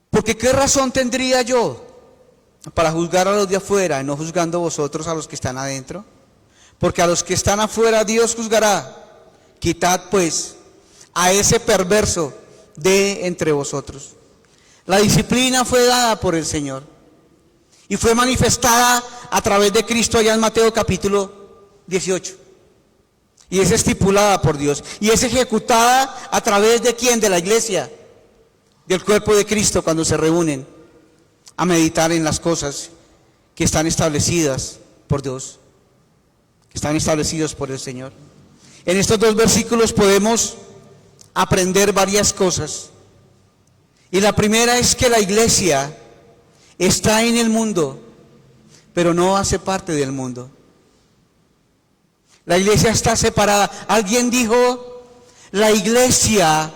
porque ¿qué razón tendría yo para juzgar a los de afuera y no juzgando vosotros a los que están adentro? Porque a los que están afuera Dios juzgará. Quitad pues a ese perverso de entre vosotros. La disciplina fue dada por el Señor y fue manifestada a través de Cristo allá en Mateo capítulo 18. Y es estipulada por Dios. Y es ejecutada a través de ¿quién? De la iglesia, del cuerpo de Cristo cuando se reúnen. a meditar en las cosas que están establecidas por Dios, que están establecidos por el Señor. En estos dos versículos podemos aprender varias cosas. Y la primera es que la iglesia está en el mundo, pero no hace parte del mundo. La iglesia está separada. Alguien dijo, la iglesia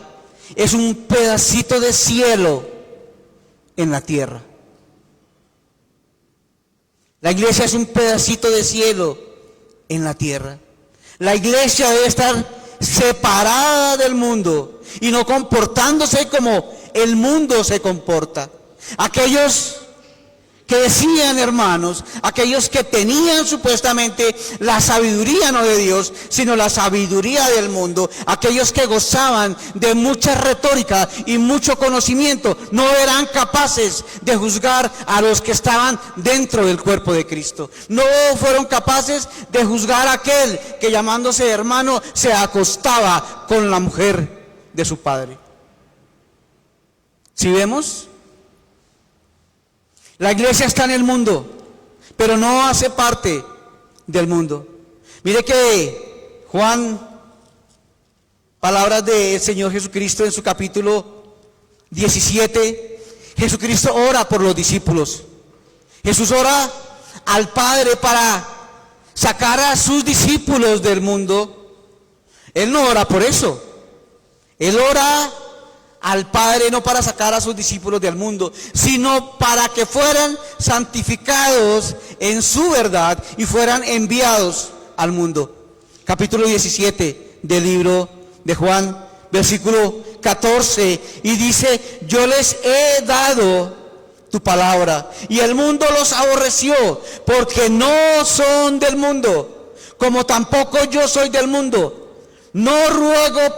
es un pedacito de cielo en la tierra. La iglesia es un pedacito de cielo en la tierra. La iglesia debe estar separada del mundo y no comportándose como el mundo se comporta. Aquellos que decían, hermanos, aquellos que tenían supuestamente la sabiduría no de Dios, sino la sabiduría del mundo, aquellos que gozaban de mucha retórica y mucho conocimiento, no eran capaces de juzgar a los que estaban dentro del cuerpo de Cristo. No fueron capaces de juzgar a aquel que, llamándose hermano, se acostaba con la mujer de su padre. ¿Sí vemos? La iglesia está en el mundo, pero no hace parte del mundo. Mire que Juan, palabras del Señor Jesucristo en su capítulo 17, Jesucristo ora por los discípulos. Jesús ora al Padre para sacar a sus discípulos del mundo. Él no ora por eso. Él ora al Padre no para sacar a sus discípulos del mundo, sino para que fueran santificados en su verdad y fueran enviados al mundo. Capítulo 17 del libro de Juan, versículo 14, y dice, yo les he dado tu palabra, y el mundo los aborreció, porque no son del mundo, como tampoco yo soy del mundo. No ruego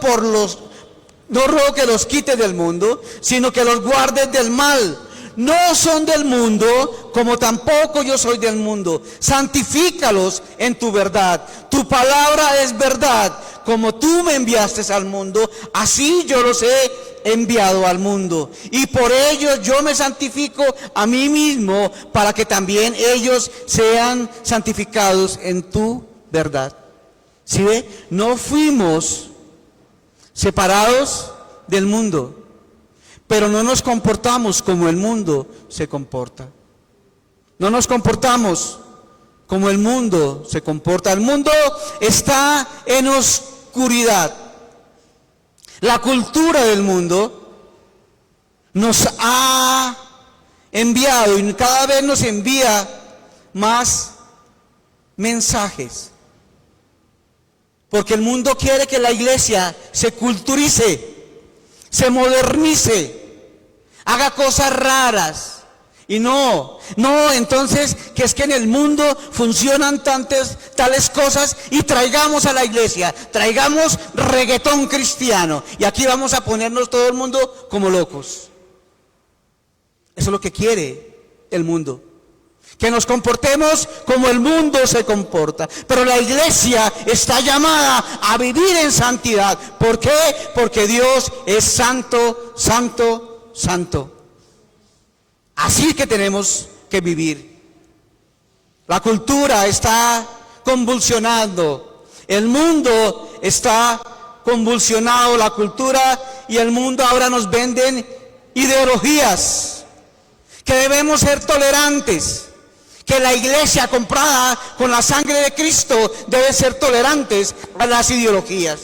que los quites del mundo, sino que los guardes del mal. No son del mundo, como tampoco yo soy del mundo. Santifícalos en tu verdad. Tu palabra es verdad. Como tú me enviaste al mundo, así yo los he enviado al mundo. Y por ellos yo me santifico a mí mismo, para que también ellos sean santificados en tu verdad. ¿Sí ve? No fuimos separados del mundo, pero no nos comportamos como el mundo se comporta. No nos comportamos como el mundo se comporta. El mundo está en oscuridad. La cultura del mundo nos ha enviado y cada vez nos envía más mensajes. Porque el mundo quiere que la iglesia se culturice, se modernice, haga cosas raras. Y no, entonces, que es que en el mundo funcionan tales cosas y traigamos a la iglesia, traigamos reggaetón cristiano y aquí vamos a ponernos todo el mundo como locos. Eso es lo que quiere el mundo. Que nos comportemos como el mundo se comporta. Pero la iglesia está llamada a vivir en santidad. ¿Por qué? Porque Dios es santo, santo, santo. Así que tenemos que vivir. La cultura está convulsionando. El mundo está convulsionado. La cultura y el mundo ahora nos venden ideologías. Que debemos ser tolerantes. Que la iglesia comprada con la sangre de Cristo debe ser tolerantes a las ideologías.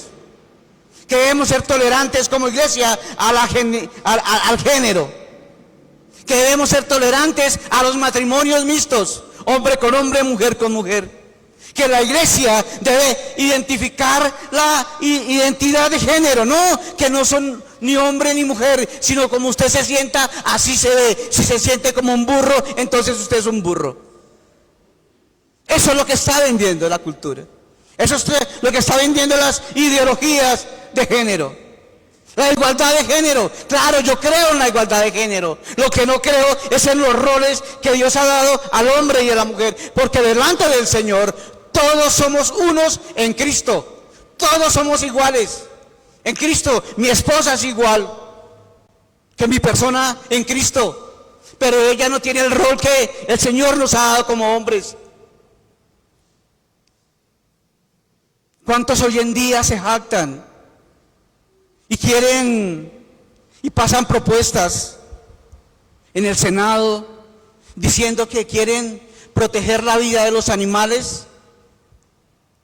Que debemos ser tolerantes como iglesia al género. Que debemos ser tolerantes a los matrimonios mixtos, hombre con hombre, mujer con mujer. Que la iglesia debe identificar la identidad de género, no que no son ni hombre ni mujer, sino como usted se sienta, así se ve. Si se siente como un burro, entonces usted es un burro. Eso es lo que está vendiendo la cultura. Eso es lo que está vendiendo las ideologías de género. La igualdad de género. Claro, yo creo en la igualdad de género. Lo que no creo es en los roles que Dios ha dado al hombre y a la mujer. Porque delante del Señor todos somos unos en Cristo. Todos somos iguales. En Cristo, mi esposa es igual que mi persona en Cristo. pero ella no tiene el rol que el Señor nos ha dado como hombres. ¿Cuántos hoy en día se jactan y quieren y pasan propuestas en el Senado diciendo que quieren proteger la vida de los animales?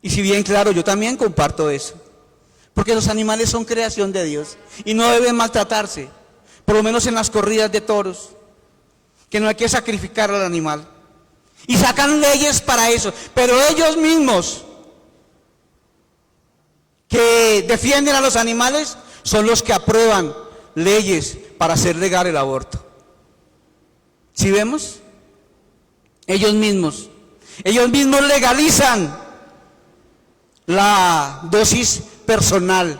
Y si bien claro, yo también comparto eso, porque los animales son creación de Dios y no deben maltratarse, por lo menos en las corridas de toros, que no hay que sacrificar al animal. Y sacan leyes para eso, pero ellos mismos que defienden a los animales son los que aprueban leyes para hacer legal el aborto. ¿Sí vemos? Ellos mismos legalizan la dosis personal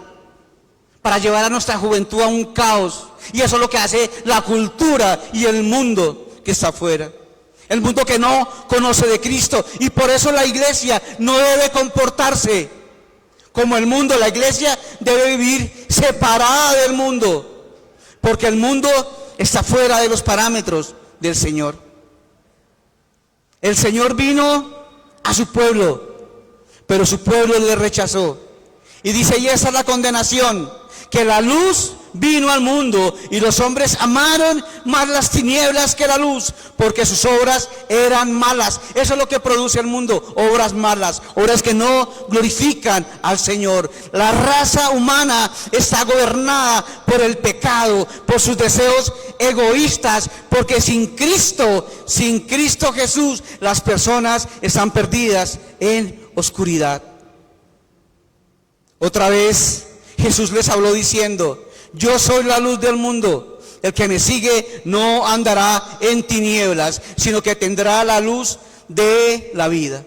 para llevar a nuestra juventud a un caos. Y eso es lo que hace la cultura y el mundo que está afuera. El mundo que no conoce de Cristo. Y por eso la iglesia no debe comportarse como el mundo. La iglesia debe vivir separada del mundo, porque el mundo está fuera de los parámetros del Señor. El Señor vino a su pueblo, pero su pueblo le rechazó. Y dice, y esa es la condenación, que la luz vino al mundo y los hombres amaron más las tinieblas que la luz, porque sus obras eran malas. Eso es lo que produce el mundo, obras malas, obras que no glorifican al Señor. La raza humana está gobernada por el pecado, por sus deseos egoístas, porque sin Cristo Jesús, las personas están perdidas en oscuridad. Otra vez Jesús les habló diciendo, yo soy la luz del mundo, el que me sigue no andará en tinieblas, sino que tendrá la luz de la vida.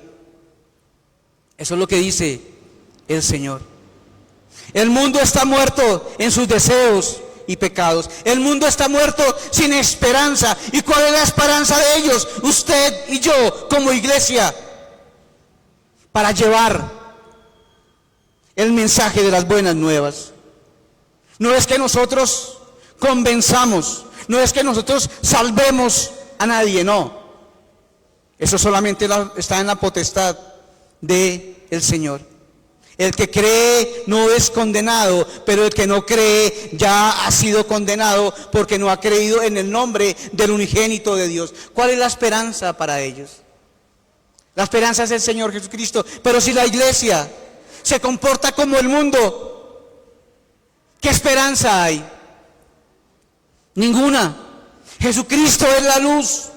Eso es lo que dice el Señor. El mundo está muerto en sus deseos y pecados. El mundo está muerto sin esperanza. ¿Y cuál es la esperanza de ellos? Usted y yo como iglesia, para llevar el mensaje de las buenas nuevas. No es que nosotros convenzamos, no es que nosotros salvemos a nadie, no. Eso solamente está en la potestad del Señor. El que cree no es condenado, pero el que no cree ya ha sido condenado porque no ha creído en el nombre del unigénito de Dios. ¿Cuál es la esperanza para ellos? La esperanza es el Señor Jesucristo. Pero si la iglesia se comporta como el mundo, ¿qué esperanza hay? Ninguna. Jesucristo es la luz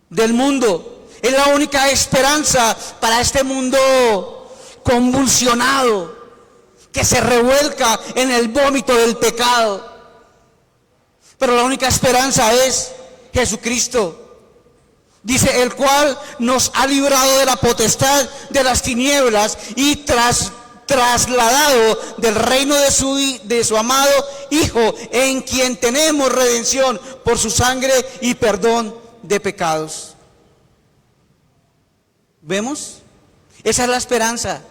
del mundo. Es la única esperanza para este mundo convulsionado, que se revuelca en el vómito del pecado. Pero la única esperanza es Jesucristo. Dice, el cual nos ha librado de la potestad de las tinieblas y trasladado del reino de su amado Hijo, en quien tenemos redención por su sangre y perdón de pecados. ¿Vemos? Esa es la esperanza.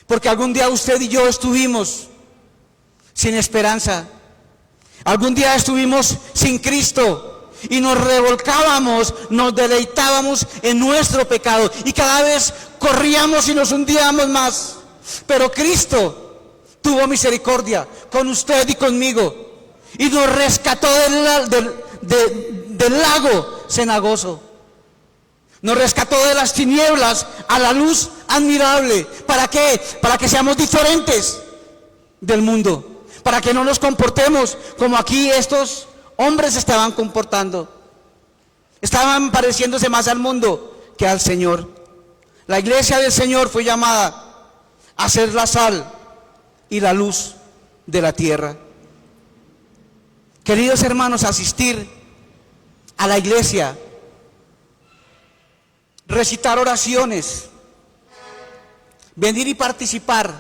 Porque algún día usted y yo estuvimos sin esperanza. Algún día estuvimos sin Cristo y nos revolcábamos, nos deleitábamos en nuestro pecado y cada vez corríamos y nos hundíamos más. Pero Cristo tuvo misericordia con usted y conmigo y nos rescató del lago cenagoso. Nos rescató de las tinieblas a la luz admirable. ¿Para qué? Para que seamos diferentes del mundo. Para que no nos comportemos como aquí estos hombres se estaban comportando. Estaban pareciéndose más al mundo que al Señor. La iglesia del Señor fue llamada a ser la sal y la luz de la tierra. Queridos hermanos, asistir a la iglesia, recitar oraciones, venir y participar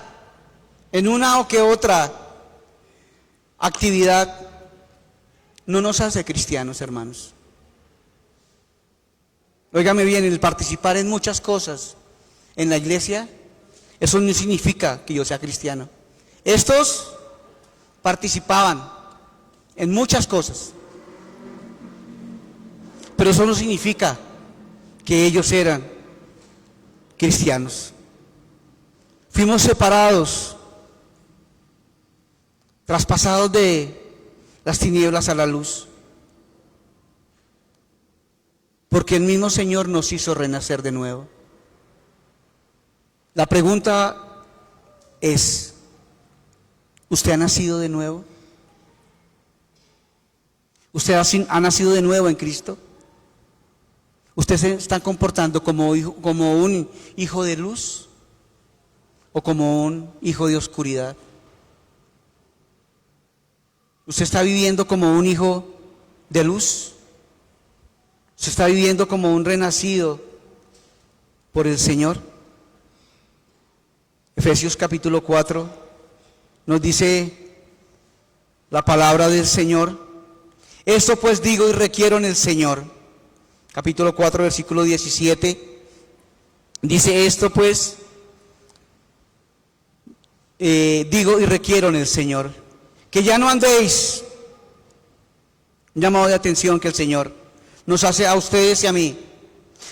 en una o que otra actividad, no nos hace cristianos, hermanos. Óigame bien, el participar en muchas cosas en la iglesia, eso no significa que yo sea cristiano. Estos participaban en muchas cosas, Pero eso no significa que ellos eran cristianos. Fuimos separados, traspasados de las tinieblas a la luz, porque el mismo Señor nos hizo renacer de nuevo. La pregunta es, ¿usted ha nacido de nuevo? ¿Usted ha nacido de nuevo en Cristo? ¿Usted se está comportando como un hijo de luz o como un hijo de oscuridad? ¿Usted está viviendo como un hijo de luz? ¿Usted está viviendo como un renacido por el Señor? Efesios capítulo 4 nos dice la palabra del Señor: esto pues digo y requiero en el Señor. Capítulo 4, versículo 17, dice: esto pues digo y requiero en el Señor, que ya no andéis, un llamado de atención que el Señor nos hace a ustedes y a mí,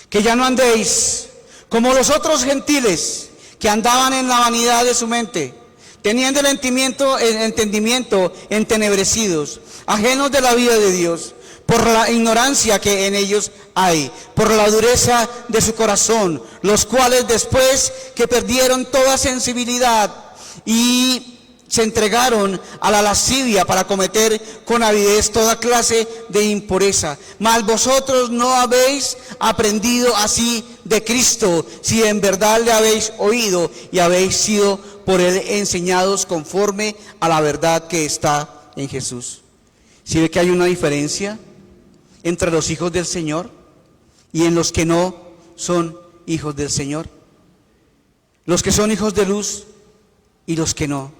que ya no andéis como los otros gentiles que andaban en la vanidad de su mente, teniendo el entendimiento entenebrecidos, ajenos de la vida de Dios, por la ignorancia que en ellos hay, por la dureza de su corazón, los cuales después que perdieron toda sensibilidad y se entregaron a la lascivia para cometer con avidez toda clase de impureza. Mas vosotros no habéis aprendido así de Cristo, si en verdad le habéis oído y habéis sido por él enseñados conforme a la verdad que está en Jesús. ¿Sí ve que hay una diferencia entre los hijos del Señor y en los que no son hijos del Señor? Los que son hijos de luz y los que no.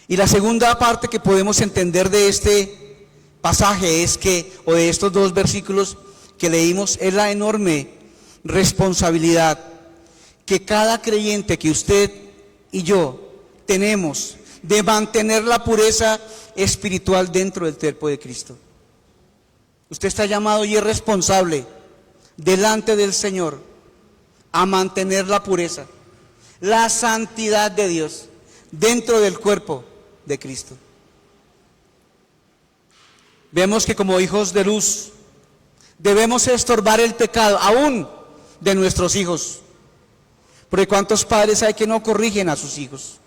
Y la segunda parte que podemos entender de este pasaje es que, o de estos dos versículos que leímos, es la enorme responsabilidad que cada creyente, que usted y yo tenemos, de mantener la pureza espiritual dentro del cuerpo de Cristo. Usted está llamado y es responsable delante del Señor a mantener la pureza, la santidad de Dios dentro del cuerpo de Cristo. Vemos que como hijos de luz debemos estorbar el pecado aún de nuestros hijos, porque cuántos padres hay que no corrigen a sus hijos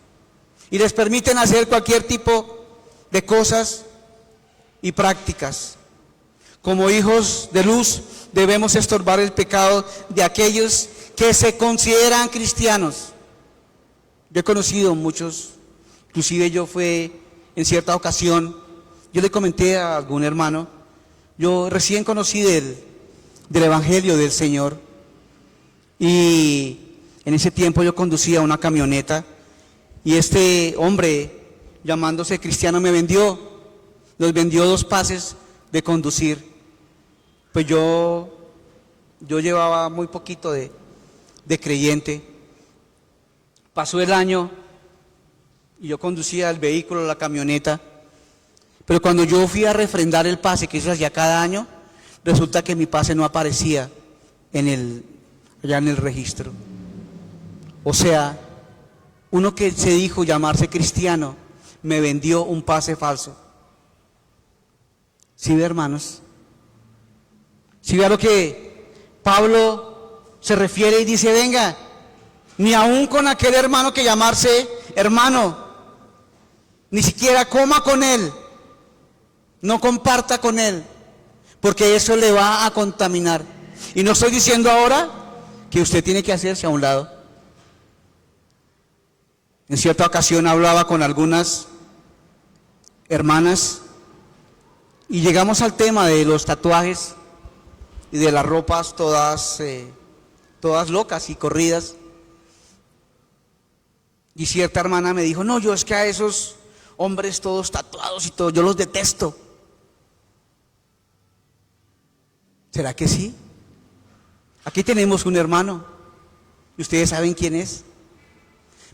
y les permiten hacer cualquier tipo de cosas y prácticas. Como hijos de luz debemos estorbar el pecado de aquellos que se consideran cristianos. Yo he conocido muchos, inclusive yo fue en cierta ocasión, yo le comenté a algún hermano, yo recién conocí del Evangelio del Señor, y en ese tiempo yo conducía una camioneta y este hombre, llamándose cristiano, nos vendió 2 pases de conducir. Pues yo llevaba muy poquito de creyente. Pasó el año y yo conducía el vehículo, la camioneta, pero cuando yo fui a refrendar el pase, que eso hacía cada año, resulta que mi pase no aparecía allá en el registro. O sea, uno que se dijo llamarse cristiano me vendió un pase falso. ¿Sí ve, hermanos? ¿Sí ve a lo que Pablo se refiere y dice? Venga, ni aún con aquel hermano que llamarse hermano, ni siquiera coma con él, no comparta con él, porque eso le va a contaminar. Y no estoy diciendo ahora que usted tiene que hacerse a un lado. En cierta ocasión hablaba con algunas hermanas y llegamos al tema de los tatuajes y de las ropas todas locas y corridas. Y cierta hermana me dijo: no, yo es que a esos hombres todos tatuados y todo, yo los detesto. ¿Será que sí? Aquí tenemos un hermano y ustedes saben quién es.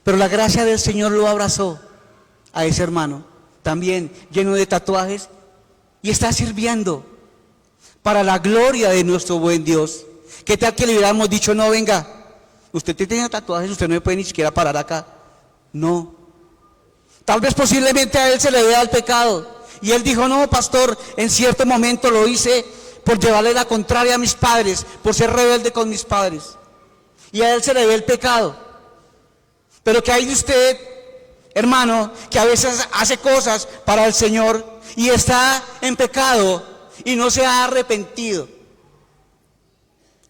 Pero la gracia del Señor lo abrazó a ese hermano, también lleno de tatuajes, y está sirviendo. para la gloria de nuestro buen Dios. ¿Qué tal que le hubiéramos dicho, no, venga, usted tiene tatuajes, usted no me puede ni siquiera parar acá? No. Tal vez posiblemente a él se le vea el pecado. Y él dijo, no, pastor, en cierto momento lo hice por llevarle la contraria a mis padres, por ser rebelde con mis padres. Y a él se le ve el pecado. Pero que hay de usted, hermano, que a veces hace cosas para el Señor y está en pecado y no se ha arrepentido.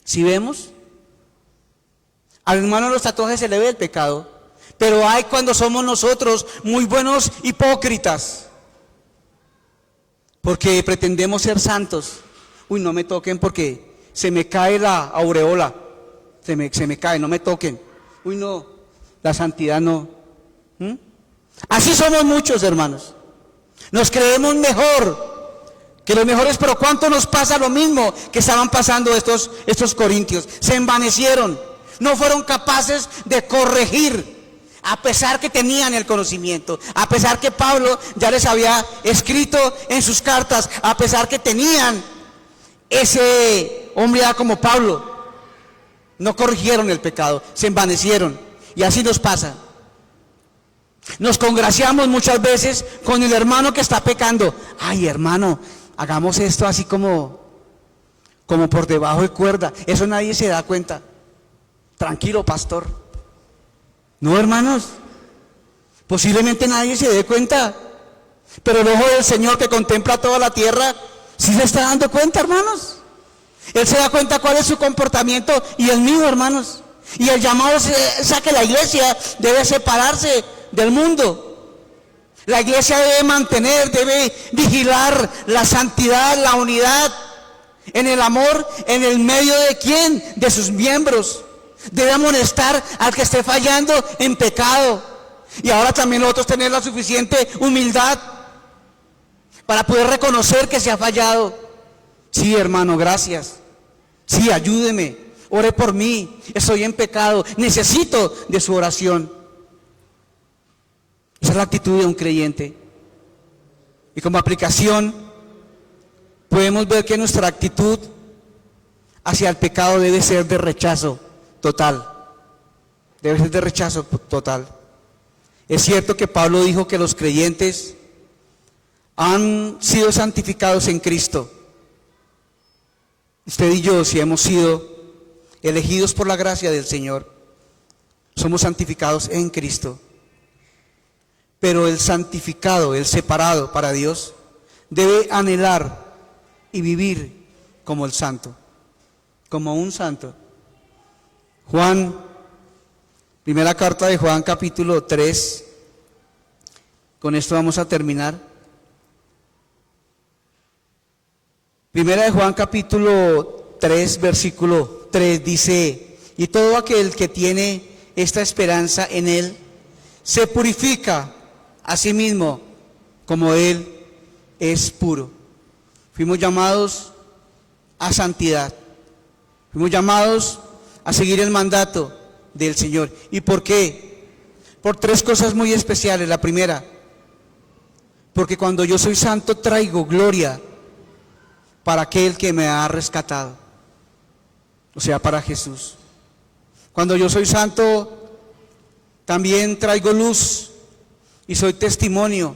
¿Sí vemos? Al hermano de los tatuajes se le ve el pecado, pero hay cuando somos nosotros muy buenos hipócritas, porque pretendemos ser santos. Uy, no me toquen porque se me cae la aureola, se me cae, no me toquen. Uy, no, la santidad no. Así somos muchos, hermanos. Nos creemos mejor que los mejores, pero ¿cuánto nos pasa lo mismo que estaban pasando estos corintios? Se envanecieron, no fueron capaces de corregir, a pesar que tenían el conocimiento, a pesar que Pablo ya les había escrito en sus cartas, a pesar que tenían ese hombre como Pablo, no corrigieron el pecado, se envanecieron. Y así nos pasa. Nos congraciamos muchas veces con el hermano que está pecando. Ay, hermano, hagamos esto así como por debajo de cuerda. Eso nadie se da cuenta. Tranquilo, pastor. No, hermanos. Posiblemente nadie se dé cuenta. Pero el ojo del Señor que contempla toda la tierra, sí se está dando cuenta, hermanos. Él se da cuenta cuál es su comportamiento y el mío, hermanos. Y el llamado es a que la iglesia debe separarse del mundo. La iglesia debe mantener, debe vigilar la santidad, la unidad, en el amor, en el medio de quién, de sus miembros. Debe amonestar al que esté fallando en pecado. Y ahora también nosotros tener la suficiente humildad para poder reconocer que se ha fallado. Sí, hermano, gracias. Sí, ayúdeme, ore por mí, estoy en pecado, necesito de su oración. Esa es la actitud de un creyente. Y como aplicación, podemos ver que nuestra actitud hacia el pecado debe ser de rechazo total. Debe ser de rechazo total. Es cierto que Pablo dijo que los creyentes han sido santificados en Cristo. Usted y yo, si hemos sido elegidos por la gracia del Señor, somos santificados en Cristo. Pero el santificado, el separado para Dios, debe anhelar y vivir como el santo, como un santo. Juan, primera carta de Juan, capítulo 3, con esto vamos a terminar. Primera de Juan, capítulo 3, versículo 3, dice: y todo aquel que tiene esta esperanza en Él, se purifica a sí mismo, como Él es puro. Fuimos llamados a santidad, fuimos llamados a seguir el mandato del Señor. ¿Y por qué? Por tres cosas muy especiales. La primera, porque cuando yo soy santo traigo gloria para aquel que me ha rescatado, o sea, para Jesús. Cuando yo soy santo, también traigo luz y soy testimonio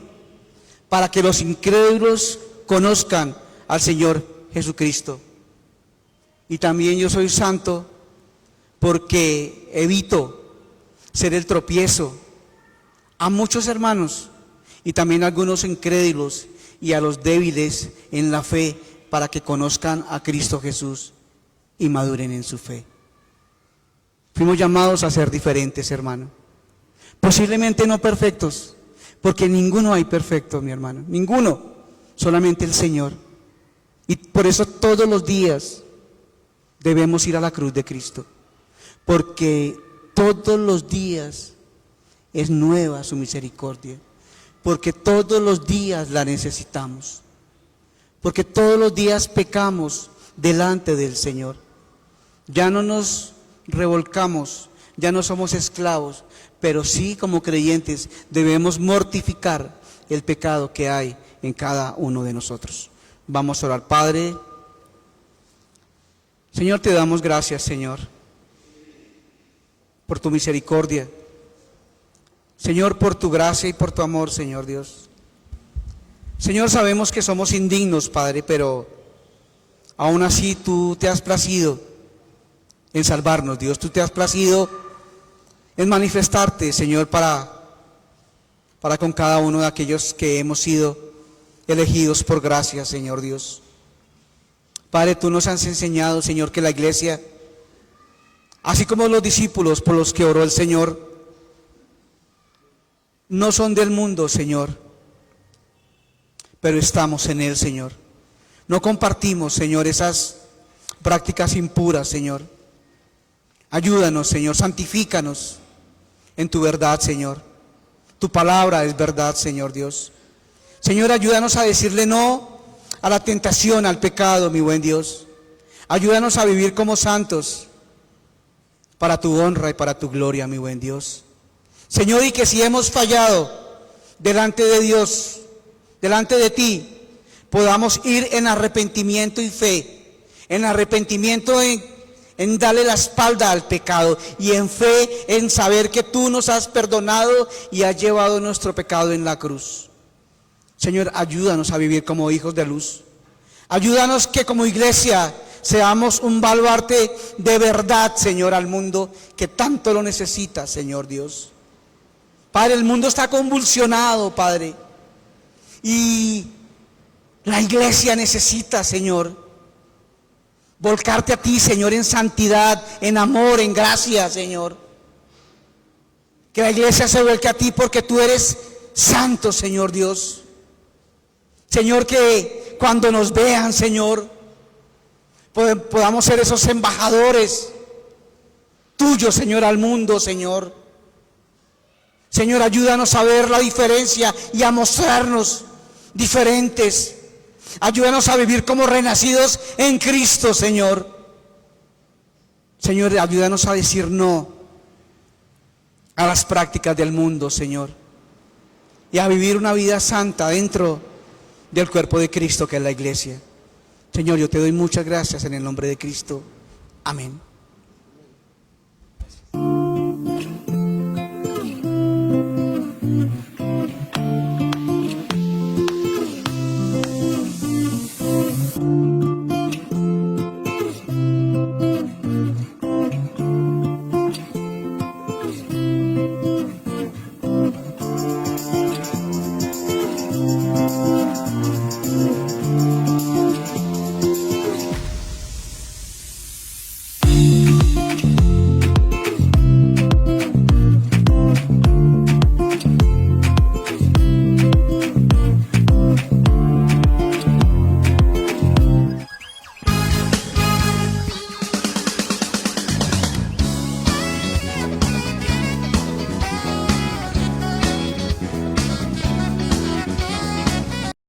para que los incrédulos conozcan al Señor Jesucristo. Y también yo soy santo porque evito ser el tropiezo a muchos hermanos y también a algunos incrédulos y a los débiles en la fe, para que conozcan a Cristo Jesús y maduren en su fe. Fuimos llamados a ser diferentes, hermano. Posiblemente no perfectos, porque ninguno hay perfecto, mi hermano. Ninguno, solamente el Señor. Y por eso todos los días debemos ir a la cruz de Cristo, porque todos los días es nueva su misericordia, porque todos los días la necesitamos. Porque todos los días pecamos delante del Señor. Ya no nos revolcamos, ya no somos esclavos, pero sí, como creyentes, debemos mortificar el pecado que hay en cada uno de nosotros. Vamos a orar. Padre, Señor, te damos gracias, Señor, por tu misericordia. Señor, por tu gracia y por tu amor, Señor Dios. Señor, sabemos que somos indignos, Padre, pero aún así tú te has placido en salvarnos, Dios. Tú te has placido en manifestarte, Señor, para con cada uno de aquellos que hemos sido elegidos por gracia, Señor Dios. Padre, tú nos has enseñado, Señor, que la iglesia, así como los discípulos por los que oró el Señor, no son del mundo, Señor, pero estamos en él, Señor. No compartimos, Señor, esas prácticas impuras, Señor. Ayúdanos, Señor, santifícanos en tu verdad, Señor. Tu palabra es verdad, Señor Dios. Señor, ayúdanos a decirle no a la tentación, al pecado, mi buen Dios. Ayúdanos a vivir como santos para tu honra y para tu gloria, mi buen Dios. Señor, y que si hemos fallado delante de Dios, delante de ti, podamos ir en arrepentimiento y fe, en arrepentimiento en darle la espalda al pecado, y en fe en saber que tú nos has perdonado y has llevado nuestro pecado en la cruz. Señor, ayúdanos a vivir como hijos de luz. Ayúdanos que como iglesia seamos un baluarte de verdad, Señor, al mundo que tanto lo necesita, Señor Dios. Padre, el mundo está convulsionado, Padre, y la iglesia necesita, Señor, volcarte a ti, Señor, en santidad, en amor, en gracia, Señor. Que la iglesia se vuelque a ti porque tú eres santo, Señor Dios. Señor, que cuando nos vean, Señor, podamos ser esos embajadores tuyos, Señor, al mundo, Señor. Señor, ayúdanos a ver la diferencia y a mostrarnos diferentes. Ayúdanos a vivir como renacidos en Cristo, Señor. Señor, ayúdanos a decir no a las prácticas del mundo, Señor, y a vivir una vida santa dentro del cuerpo de Cristo, que es la iglesia. Señor, yo te doy muchas gracias en el nombre de Cristo. Amén.